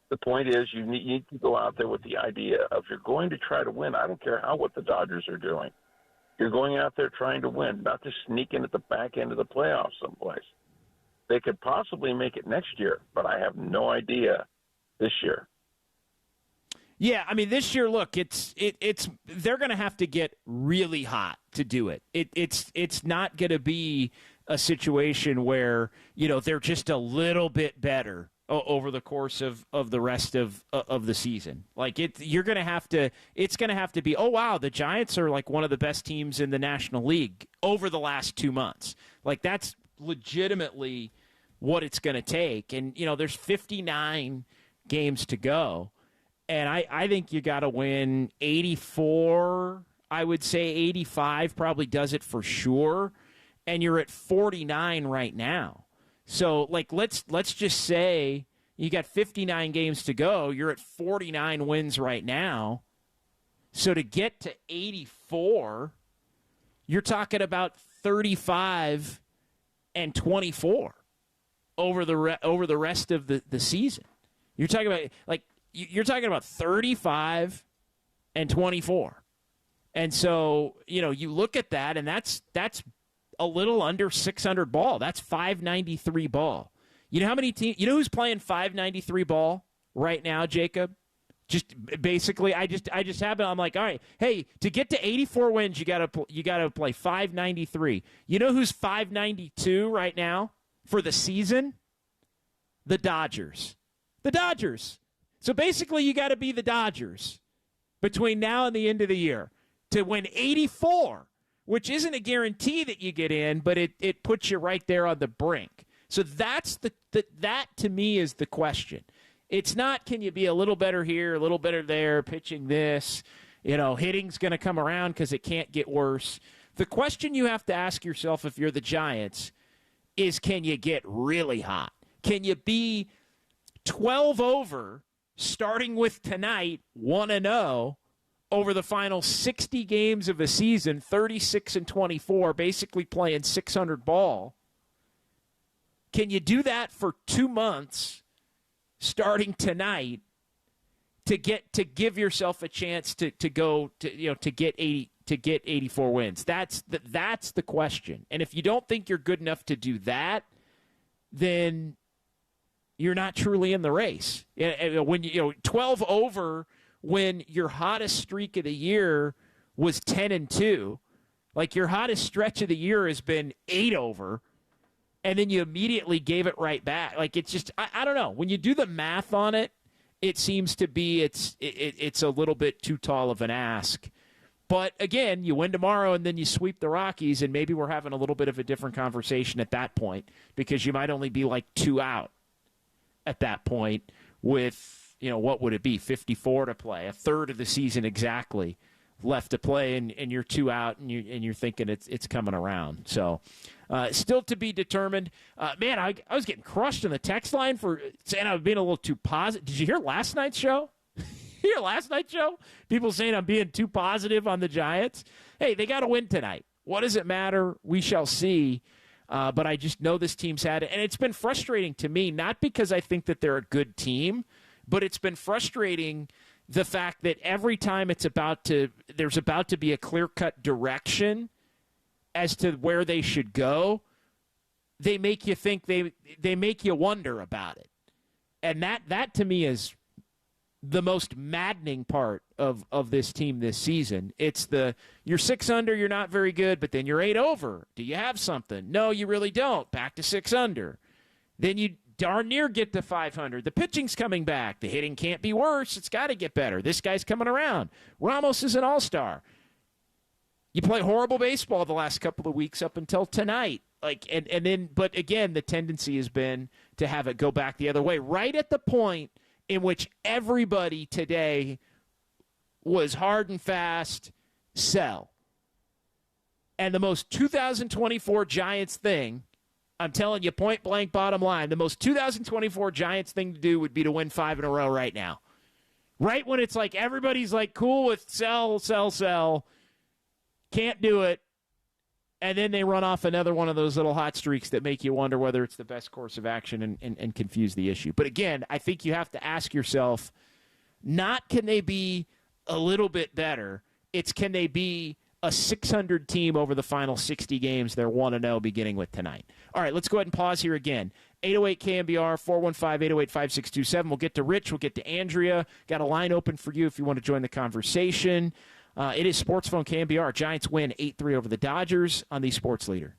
The point is, you need to go out there with the idea of, you're going to try to win. I don't care what the Dodgers are doing. You're going out there trying to win, not to sneak in at the back end of the playoffs someplace. They could possibly make it next year, but I have no idea this year. Yeah, I mean, this year, look, it's they're going to have to get really hot to do it. It's not going to be a situation where, they're just a little bit better over the course of the rest of the season. Like, you're going to have to, it's going to have to be, oh, wow, the Giants are like one of the best teams in the National League over the last 2 months. Like, that's legitimately what it's going to take. And, there's 59 games to go. And I think you got to win 84. I would say 85 probably does it for sure. And you're at 49 right now. So, like, let's just say you got 59 games to go. You're at 49 wins right now. So to get to 84, you're talking about 35 and 24 over the rest of the season. You're talking about, like, you're talking about 35 and 24. And so, you look at that, and that's a little under 600 ball. That's 593 ball. You know how many teams? You know who's playing 593 ball right now, Jacob? Just basically, I just have it. I'm like, all right, hey, to get to 84 wins, you gotta play 593. You know who's 592 right now for the season? The Dodgers. The Dodgers. So basically, you got to be the Dodgers between now and the end of the year to win 84, which isn't a guarantee that you get in, but it puts you right there on the brink. So that to me is the question. It's not, can you be a little better here, a little better there, pitching this, hitting's going to come around because it can't get worse. The question you have to ask yourself if you're the Giants is, can you get really hot? Can you be 12 over, starting with tonight, 1-0, over the final 60 games of a season, 36-24, basically playing 600 ball? Can you do that for 2 months, starting tonight, to give yourself a chance to get 84 wins? That's the question. And if you don't think you're good enough to do that, then you're not truly in the race. When 12 over, when your hottest streak of the year was 10-2, like your hottest stretch of the year has been 8 over. And then you immediately gave it right back. Like, it's just, I don't know. When you do the math on it, it seems to be it's a little bit too tall of an ask. But, again, you win tomorrow and then you sweep the Rockies, and maybe we're having a little bit of a different conversation at that point, because you might only be like 2 out at that point with, what would it be, 54 to play, a third of the season exactly left to play, and you're 2 out, and you're thinking it's coming around. So still to be determined. Man, I was getting crushed in the text line for saying I was being a little too positive. Did you hear last night's show? People saying I'm being too positive on the Giants. Hey, they got to win tonight. What does it matter? We shall see. But I just know this team's had it. And it's been frustrating to me, not because I think that they're a good team, but it's been frustrating the fact that every time there's about to be a clear-cut direction as to where they should go, they make you think, they make you wonder about it. And that to me is the most maddening part of this team this season. It's you're 6 under, you're not very good, but then you're 8 over. Do you have something? No, you really don't. Back to 6 under. Then you darn near get to 500. The pitching's coming back. The hitting can't be worse. It's got to get better. This guy's coming around. Ramos is an all-star. You play horrible baseball the last couple of weeks up until tonight. But again, the tendency has been to have it go back the other way. Right at the point in which everybody today was hard and fast, sell. And the most 2024 Giants thing, I'm telling you, point blank, bottom line, the most 2024 Giants thing to do would be to win 5 in a row right now. Right when it's like everybody's like cool with sell, can't do it, and then they run off another one of those little hot streaks that make you wonder whether it's the best course of action and confuse the issue. But again, I think you have to ask yourself, not can they be a little bit better, it's can they be a 600 team over the final 60 games. They're 1-0 beginning with tonight. All right, let's go ahead and pause here again. 808 KNBR, 415-808-5627. We'll get to Rich. We'll get to Andrea. Got a line open for you if you want to join the conversation. It is Sports Phone KNBR. Giants win 8-3 over the Dodgers on the Sports Leader.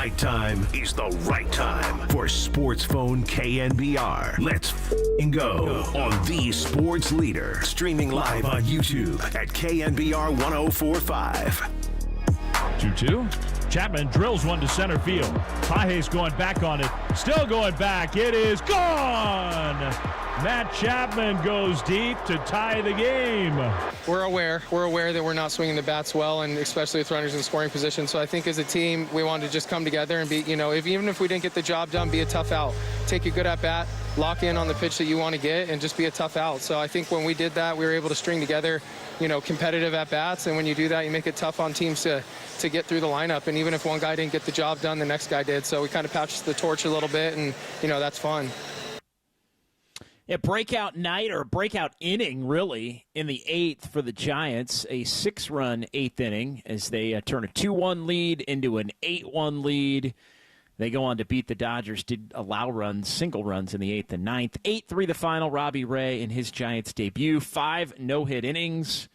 right time is the right time for Sports Phone KNBR. Let's go on the Sports Leader. Streaming live on YouTube at KNBR 1045. 2-2. Chapman drills one to center field. Page's going back on it. Still going back. It is gone. Matt Chapman goes deep to tie the game. We're aware that we're not swinging the bats well, and especially with runners in scoring position. So I think as a team, we wanted to just come together and be, even if we didn't get the job done, be a tough out. Take a good at bat, lock in on the pitch that you want to get, and just be a tough out. So I think when we did that, we were able to string together, competitive at bats. And when you do that, you make it tough on teams to get through the lineup. And even if one guy didn't get the job done, the next guy did. So we kind of patched the torch a little bit, and that's fun. Yeah, breakout night or breakout inning, really, in the 8th for the Giants. A 6-run 8th inning as they turn a 2-1 lead into an 8-1 lead. They go on to beat the Dodgers, did allow runs, single runs in the 8th and 9th. 8-3 the final, Robbie Ray in his Giants debut. 5 no-hit innings,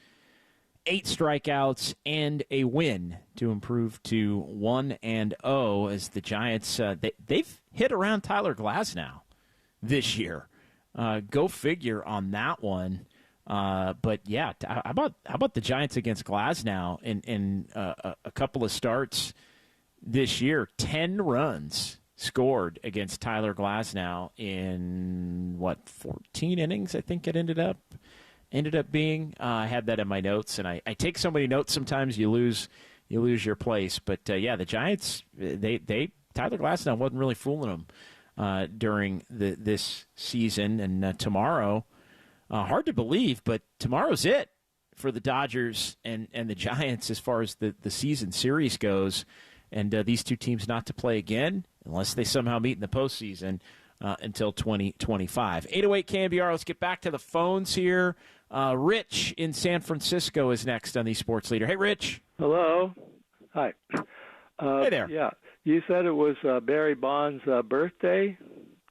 8 strikeouts, and a win to improve to 1-0 as the Giants, they've hit around Tyler Glasnow this year. Go figure on that one. But yeah, how about the Giants against Glasnow in a couple of starts this year? 10 runs scored against Tyler Glasnow in 14 innings? I think it ended up being. I had that in my notes, and I take so many notes sometimes you lose your place. But yeah, the Giants Tyler Glasnow wasn't really fooling them during this season, and tomorrow, hard to believe, but tomorrow's it for the Dodgers and the Giants as far as the season series goes, and these two teams not to play again unless they somehow meet in the postseason until 2025. 808 KNBR, let's get back to the phones here. Rich in San Francisco is next on the Sports Leader. Hey, Rich. Hello. Hi. Hey there. Yeah. You said it was Barry Bonds' birthday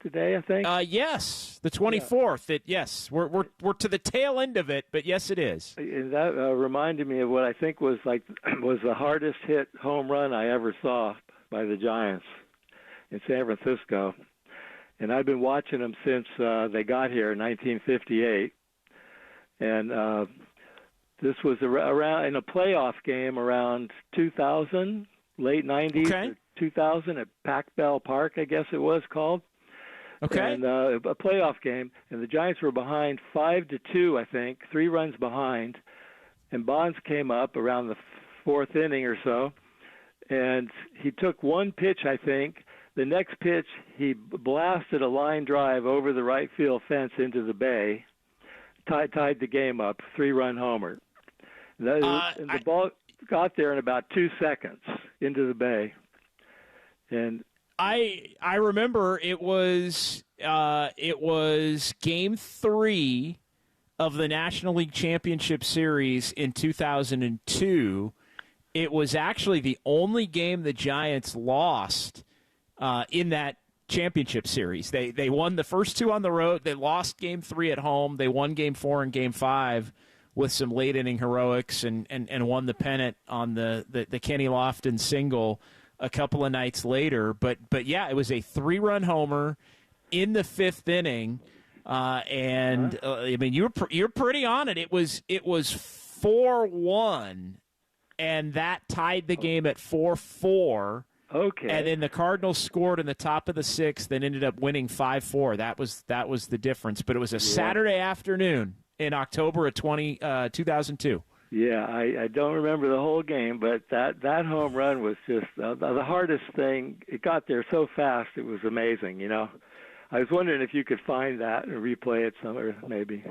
today, I think? Yes, the 24th. Yes, we're to the tail end of it, but yes, it is. And that reminded me of what I think was the hardest hit home run I ever saw by the Giants in San Francisco. And I've been watching them since they got here in 1958. And this was around in a playoff game around 2000, late 90s. Okay. 2000 at Pac-Bell Park, I guess it was called. Okay. And a playoff game, and the Giants were behind 5-2, I think, 3 runs behind. And Bonds came up around the 4th inning or so, and he took one pitch, I think. The next pitch, he blasted a line drive over the right field fence into the bay, tied the game up, 3-run homer. And the ball got there in about 2 seconds into the bay. And I remember it was Game 3 of the National League Championship Series in 2002. It was actually the only game the Giants lost in that championship series. They won the first 2 on the road. They lost Game 3 at home. They won Game 4 and Game 5 with some late inning heroics and won the pennant on the Kenny Lofton single a couple of nights later. But yeah, it was a 3-run homer in the 5th inning, and I mean you're pretty on it. It was 4-1, and that tied the game at 4-4. Okay. And then the Cardinals scored in the top of the 6th, and ended up winning 5-4. That was the difference. But it was a Saturday afternoon in October of 2002. Yeah, I don't remember the whole game, but that home run was just the hardest thing. It got there so fast, it was amazing, I was wondering if you could find that and replay it somewhere, maybe.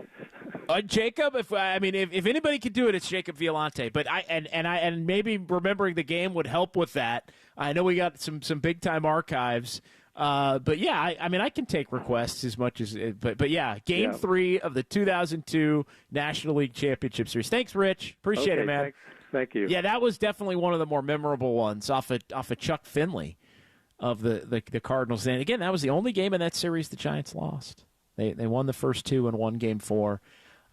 Jacob, if anybody could do it, it's Jacob Violante. But I maybe remembering the game would help with that. I know we got some big time archives. But yeah, I can take requests as much as, but yeah, Game 3 of the 2002 National League Championship Series. Thanks, Rich. Appreciate it, man. Thank you. Yeah, that was definitely one of the more memorable ones off of Chuck Finley of the Cardinals. And again, that was the only game in that series the Giants lost. They won the first 2 and won Game 4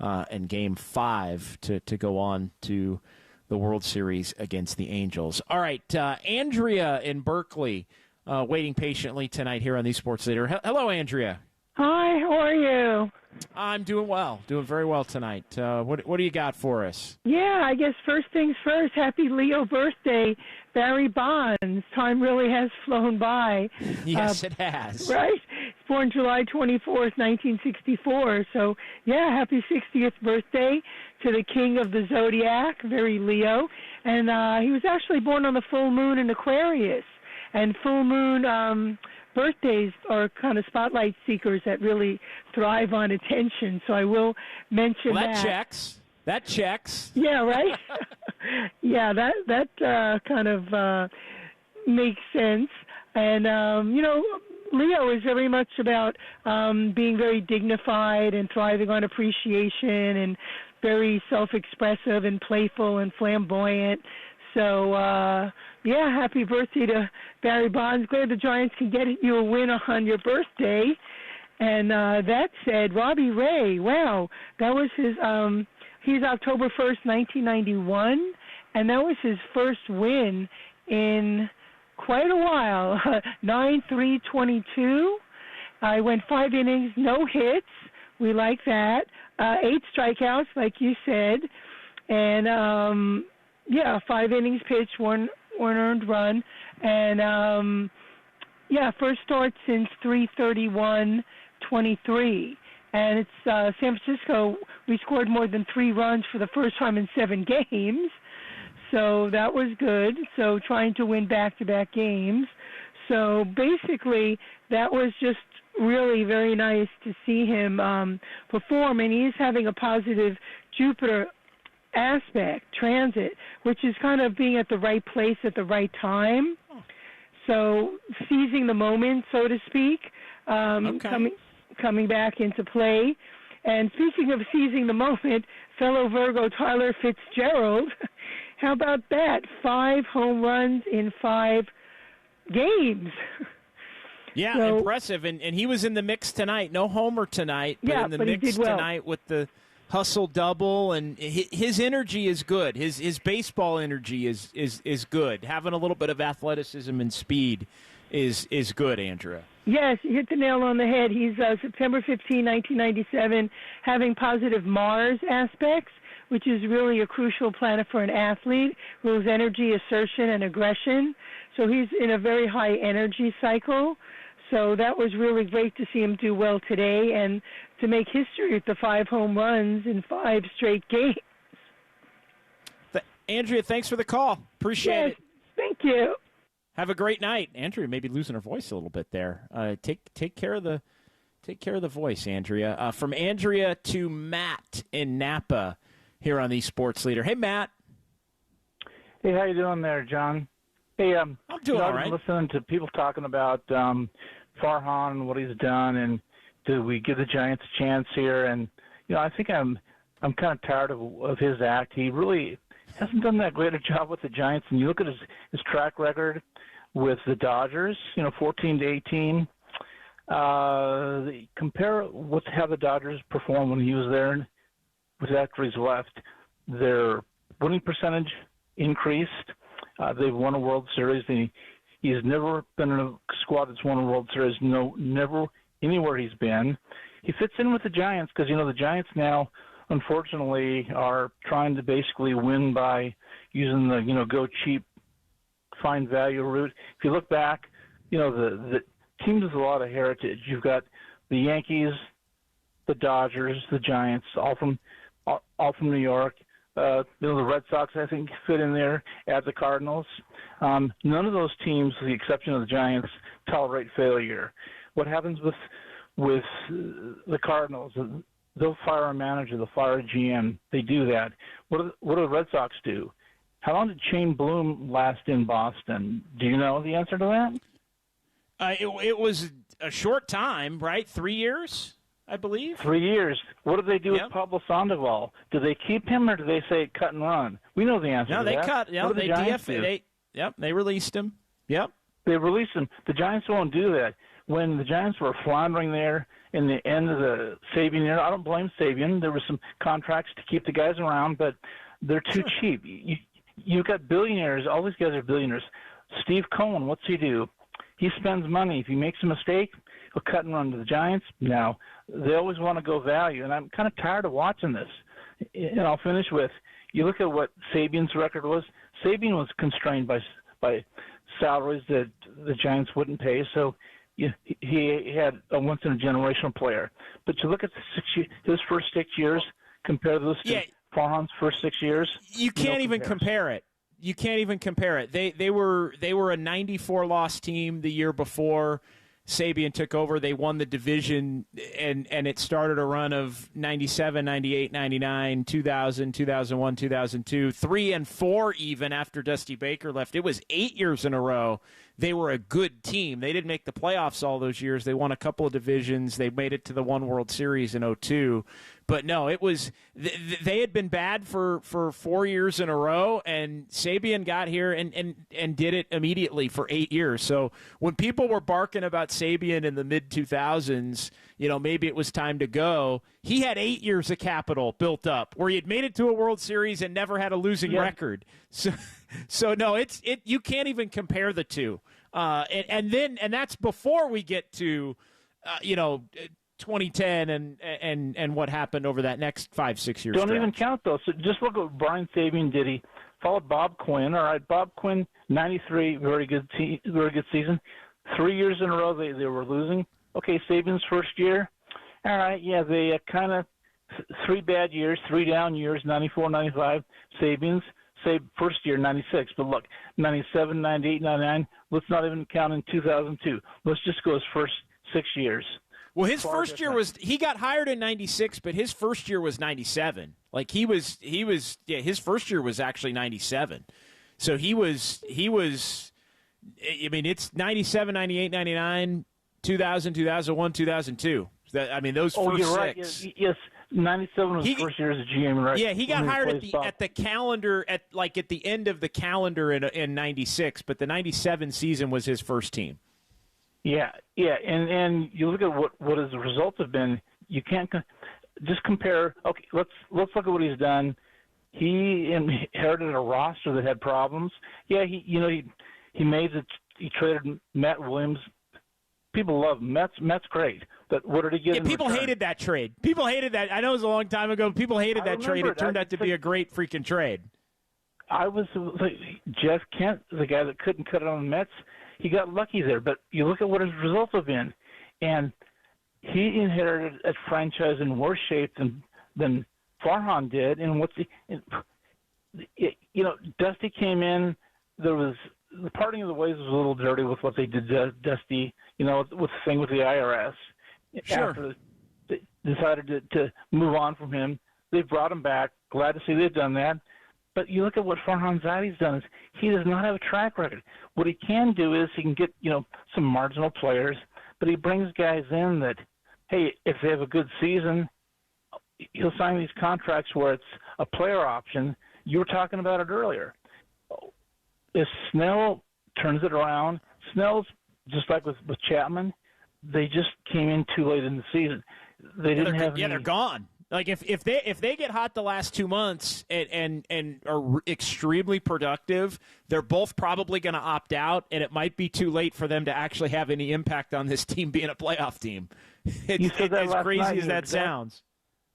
and Game 5 to go on to the World Series against the Angels. All right, Andrea in Berkeley waiting patiently tonight here on the Sports Leader. Hello, Andrea. Hi, how are you? I'm doing well, doing very well tonight. What do you got for us? Yeah, I guess first things first, happy Leo birthday, Barry Bonds. Time really has flown by. Yes, it has. Right? He's born July 24th, 1964. So, yeah, happy 60th birthday to the king of the Zodiac, very Leo. And he was actually born on the full moon in Aquarius. And full moon birthdays are kind of spotlight seekers that really thrive on attention. So I will mention well, that. That checks. Yeah, right? Yeah, that kind of makes sense. And, Leo is very much about being very dignified and thriving on appreciation and very self-expressive and playful and flamboyant. So, happy birthday to Barry Bonds. Glad the Giants can get you a win on your birthday. And that said, Robbie Ray, wow, that was his, he's October 1st, 1991, and that was his first win in quite a while, 9-3-22. I went 5 innings, no hits. We like that. 8 strikeouts, like you said. And, 5 innings pitched, one earned run. And, first start since 3/31/23. And it's San Francisco, we scored more than 3 runs for the first time in 7 games. So that was good. So trying to win back-to-back games. So basically, that was just really very nice to see him perform. And he's having a positive Jupiter aspect, transit, which is kind of being at the right place at the right time. So seizing the moment, so to speak, coming back into play. And speaking of seizing the moment, fellow Virgo Tyler Fitzgerald, how about that? 5 home runs in 5 games. Yeah, So, impressive. And he was in the mix tonight. No homer tonight, but in the but he mix did well. tonight with the hustle double. And his energy is good. His baseball energy is good. Having a little bit of athleticism and speed is good, Andrea. Yes, you hit the nail on the head. He's September 15, 1997, having positive Mars aspects, which is really a crucial planet for an athlete, rules energy, assertion, and aggression. So he's in a very high energy cycle. So that was really great to see him do well today and to make history with the 5 home runs in 5 straight games. Andrea, thanks for the call. Appreciate it. Thank you. Have a great night. Andrea may be losing her voice a little bit there. Take care of the voice, Andrea. From Andrea to Matt in Napa here on the Sports Leader. Hey, Matt. Hey, how you doing there, John? Hey, I'm doing all right. I've been listening to people talking about Farhan and what he's done, and do we give the Giants a chance here? And I think I'm kind of tired of his act. He really hasn't done that great a job with the Giants. And you look at his track record with the Dodgers, 14-18. Compare how the Dodgers performed when he was there with after he's left. Their winning percentage increased. They've won a World Series. He's never been in a squad that's won a World Series. No, never anywhere he's been. He fits in with the Giants because the Giants now, unfortunately, are trying to basically win by using the go cheap, find value route. If you look back, the team has a lot of heritage. You've got the Yankees, the Dodgers, the Giants, all from New York. The Red Sox, I think, fit in there. Add the Cardinals. None of those teams, with the exception of the Giants, tolerate failure. What happens with the Cardinals? They'll fire a manager. They'll fire a GM. They do that. What do the Red Sox do? How long did Shane Bloom last in Boston? Do you know the answer to that? It was a short time, right? 3 years, I believe. 3 years. What did they do with Pablo Sandoval? Do they keep him or do they say cut and run? We know the answer to that. No, they cut. What do the Giants do? They released him. Yep. They released him. The Giants won't do that. When the Giants were floundering there in the end of the Sabian era, I don't blame Sabian. There were some contracts to keep the guys around, but they're too cheap. You've got billionaires. All these guys are billionaires. Steve Cohen, what's he do? He spends money. If he makes a mistake, he'll cut and run to the Giants. Now, they always want to go value, and I'm kind of tired of watching this. And I'll finish with, you look at what Sabian's record was. Sabian was constrained by salaries that the Giants wouldn't pay, so he had a once-in-a-generational player. But you look at his first 6 years, compare those to Farhan's first 6 years. You can't even compare it. You can't even compare it. They were a 94-loss team the year before Sabian took over. They won the division, and it started a run of 97, 98, 99, 2000, 2001, 2002, 3 and 4 even after Dusty Baker left. It was 8 years in a row. They were a good team. They didn't make the playoffs all those years. They won a couple of divisions. They made it to the one World Series in 2002. But no, it was they had been bad for 4 years in a row, and Sabian got here and did it immediately for 8 years. So when people were barking about Sabian in the mid-2000s, maybe it was time to go, he had 8 years of capital built up where he had made it to a World Series and never had a losing record. So no, you can't even compare the two. And that's before we get to 2010 and what happened over that next 5-6 years. Don't even count those. So just look at what Brian Sabian did. He followed Bob Quinn. All right, Bob Quinn, 93, very good season. 3 years in a row they were losing. Okay, Sabian's first year. All right, yeah, they kind of 3 bad years, 3 down years, 94, 95. Sabian's first year, 96. But look, 97, 98, 99. Let's not even count in 2002. Let's just go his first 6 years. Well, his first year he got hired in 96, but his first year was 97. Like his first year was actually 97. So he was it's 97, 98, 99, 2000, 2001, 2002. Those first you're right. 6. Yes, 97 was his first year as a GM, right? Yeah, he got hired at the calendar at the end of the calendar in 96, but the 97 season was his first team. Yeah, and you look at what his results have been. You can't just compare. Okay, let's look at what he's done. He inherited a roster that had problems. Yeah, he traded Matt Williams. People love him. Matt's great, but what did he get? Yeah, people hated that trade. People hated that. I know it was a long time ago. People hated that trade. It turned out to be a great freaking trade. I was Jeff Kent, the guy that couldn't cut it on the Mets. He got lucky there, but you look at what his results have been, and he inherited a franchise in worse shape than Farhan did. And Dusty came in. There was the parting of the ways was a little dirty with what they did to Dusty. With the thing with the IRS. Sure. After they decided to move on from him, they brought him back. Glad to see they've done that. But you look at what Farhan Zaidi's done is he does not have a track record. What he can do is he can get, some marginal players, but he brings guys in that, hey, if they have a good season, he'll sign these contracts where it's a player option. You were talking about it earlier. If Snell turns it around, Snell's just like with Chapman, they just came in too late in the season. They didn't have any. They're gone. Like if they get hot the last 2 months and are extremely productive, they're both probably going to opt out, and it might be too late for them to actually have any impact on this team being a playoff team. As crazy as that sounds.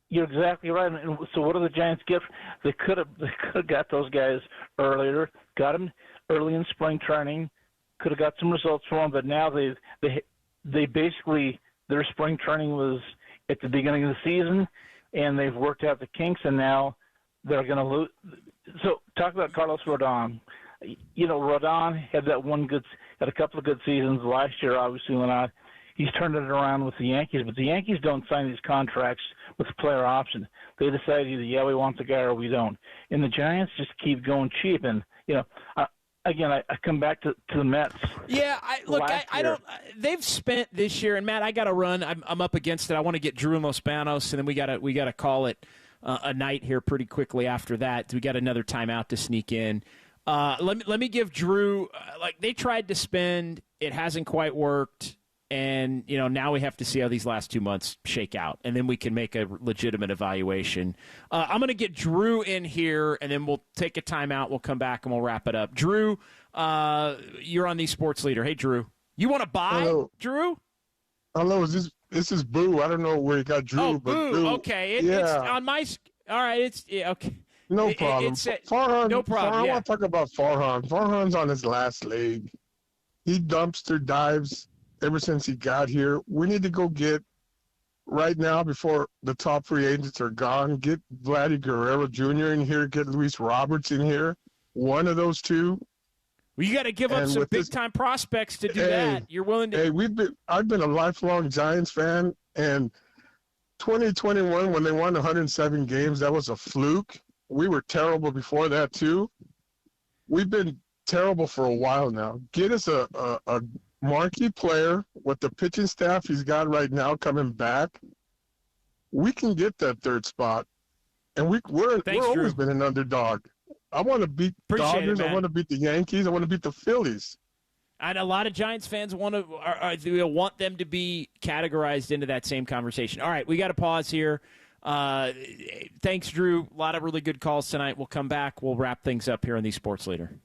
You're exactly right. And so what do the Giants get? They could have got those guys earlier, got them early in spring training, could have got some results for them, but now they basically their spring training was at the beginning of the season. And they've worked out the kinks, and now they're going to lose. So talk about Carlos Rodon. Rodon had had a couple of good seasons last year. Obviously, went out. He's turned it around with the Yankees, but the Yankees don't sign these contracts with a player option. They decide either we want the guy or we don't. And the Giants just keep going cheap. And I come back to the Mets. Yeah, I don't. They've spent this year, and Matt, I got to run. I'm up against it. I want to get Drew and Los Banos, and then we got to call it a night here pretty quickly after that. We got another timeout to sneak in. Let me give Drew. They tried to spend, it hasn't quite worked, And, now we have to see how these last 2 months shake out, and then we can make a legitimate evaluation. I'm going to get Drew in here, and then we'll take a timeout. We'll come back, and we'll wrap it up. Drew, you're on the Sports Leader. Hey, Drew. You want to buy, Hello. Drew? Hello, this is Boo. I don't know where you got Drew. Oh, but Boo. Okay. It's on my – all right. Okay. No problem. Farhan, no problem. I want to talk about Farhan. Farhan's on his last leg. He dumpster dives ever since he got here. We need to go get, right now, before the top free agents are gone, get Vladdy Guerrero Jr. in here, get Luis Roberts in here. One of those two. Well, you got to give up some big-time prospects to do that. You're willing to – Hey, I've been a lifelong Giants fan, and 2021, when they won 107 games, that was a fluke. We were terrible before that, too. We've been terrible for a while now. Get us a marquee player with the pitching staff he's got right now coming back. We can get that third spot. And we're always been an underdog. I want to beat Dodgers. I want to beat the Yankees. I want to beat the Phillies. And a lot of Giants fans want them to be categorized into that same conversation. All right, we got to pause here. Thanks, Drew. A lot of really good calls tonight. We'll come back. We'll wrap things up here on the Sports Leader.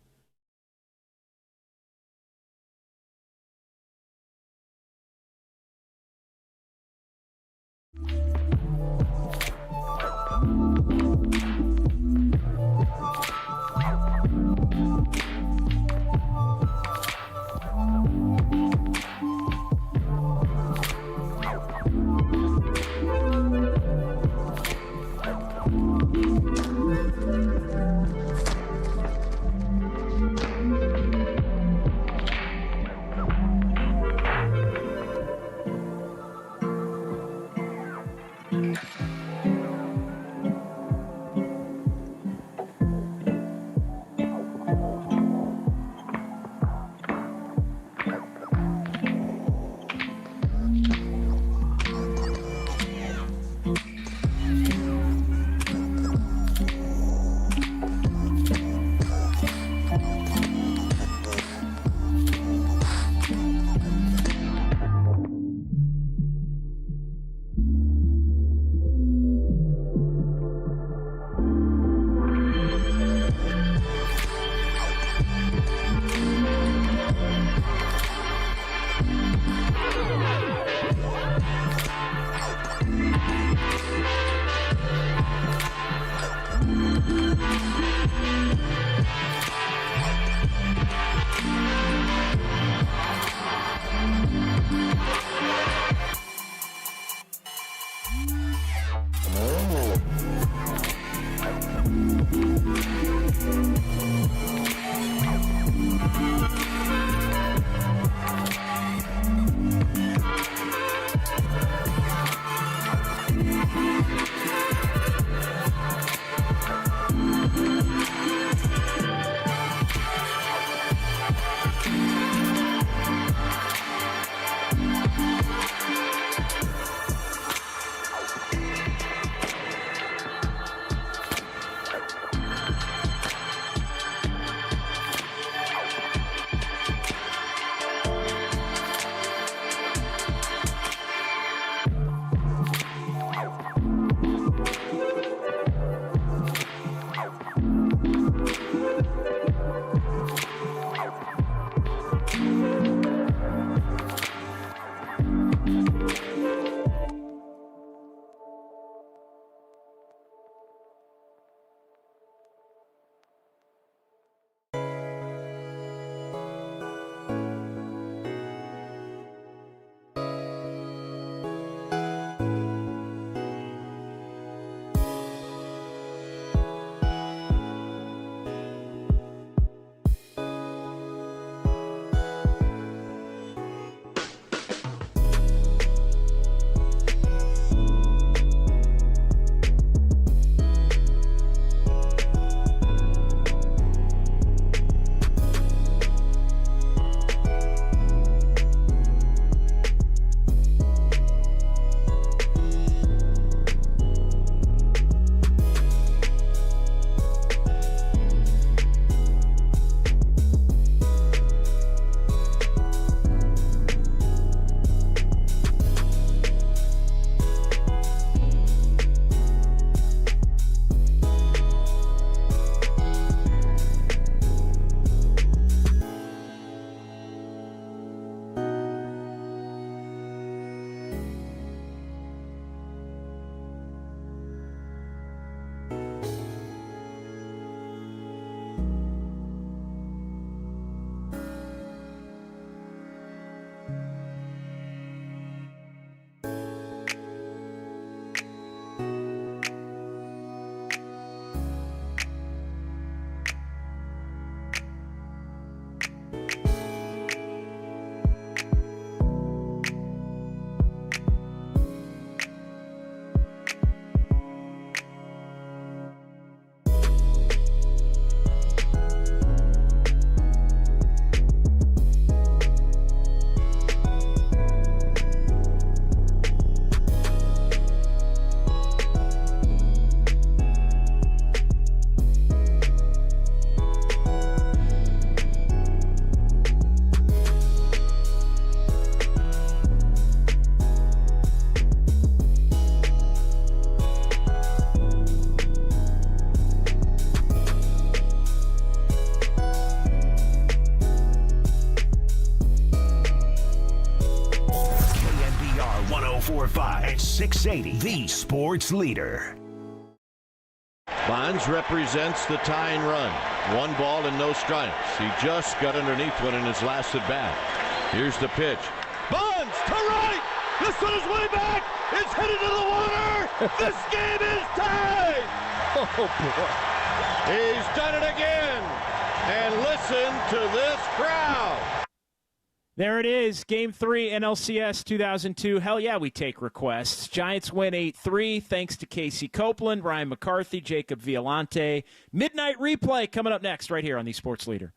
680, the sports leader. Bonds represents the tying run. 1 ball and no strikes. He just got underneath one in his last at bat. Here's the pitch. Bonds to right. This one is way back. It's headed to the water. This game is tied. Oh, boy. He's done it again. And listen to this crowd. There it is, Game 3, NLCS 2002. Hell yeah, we take requests. Giants win 8-3 thanks to Casey Copeland, Ryan McCarthy, Jacob Violante. Midnight replay coming up next right here on the Sports Leader.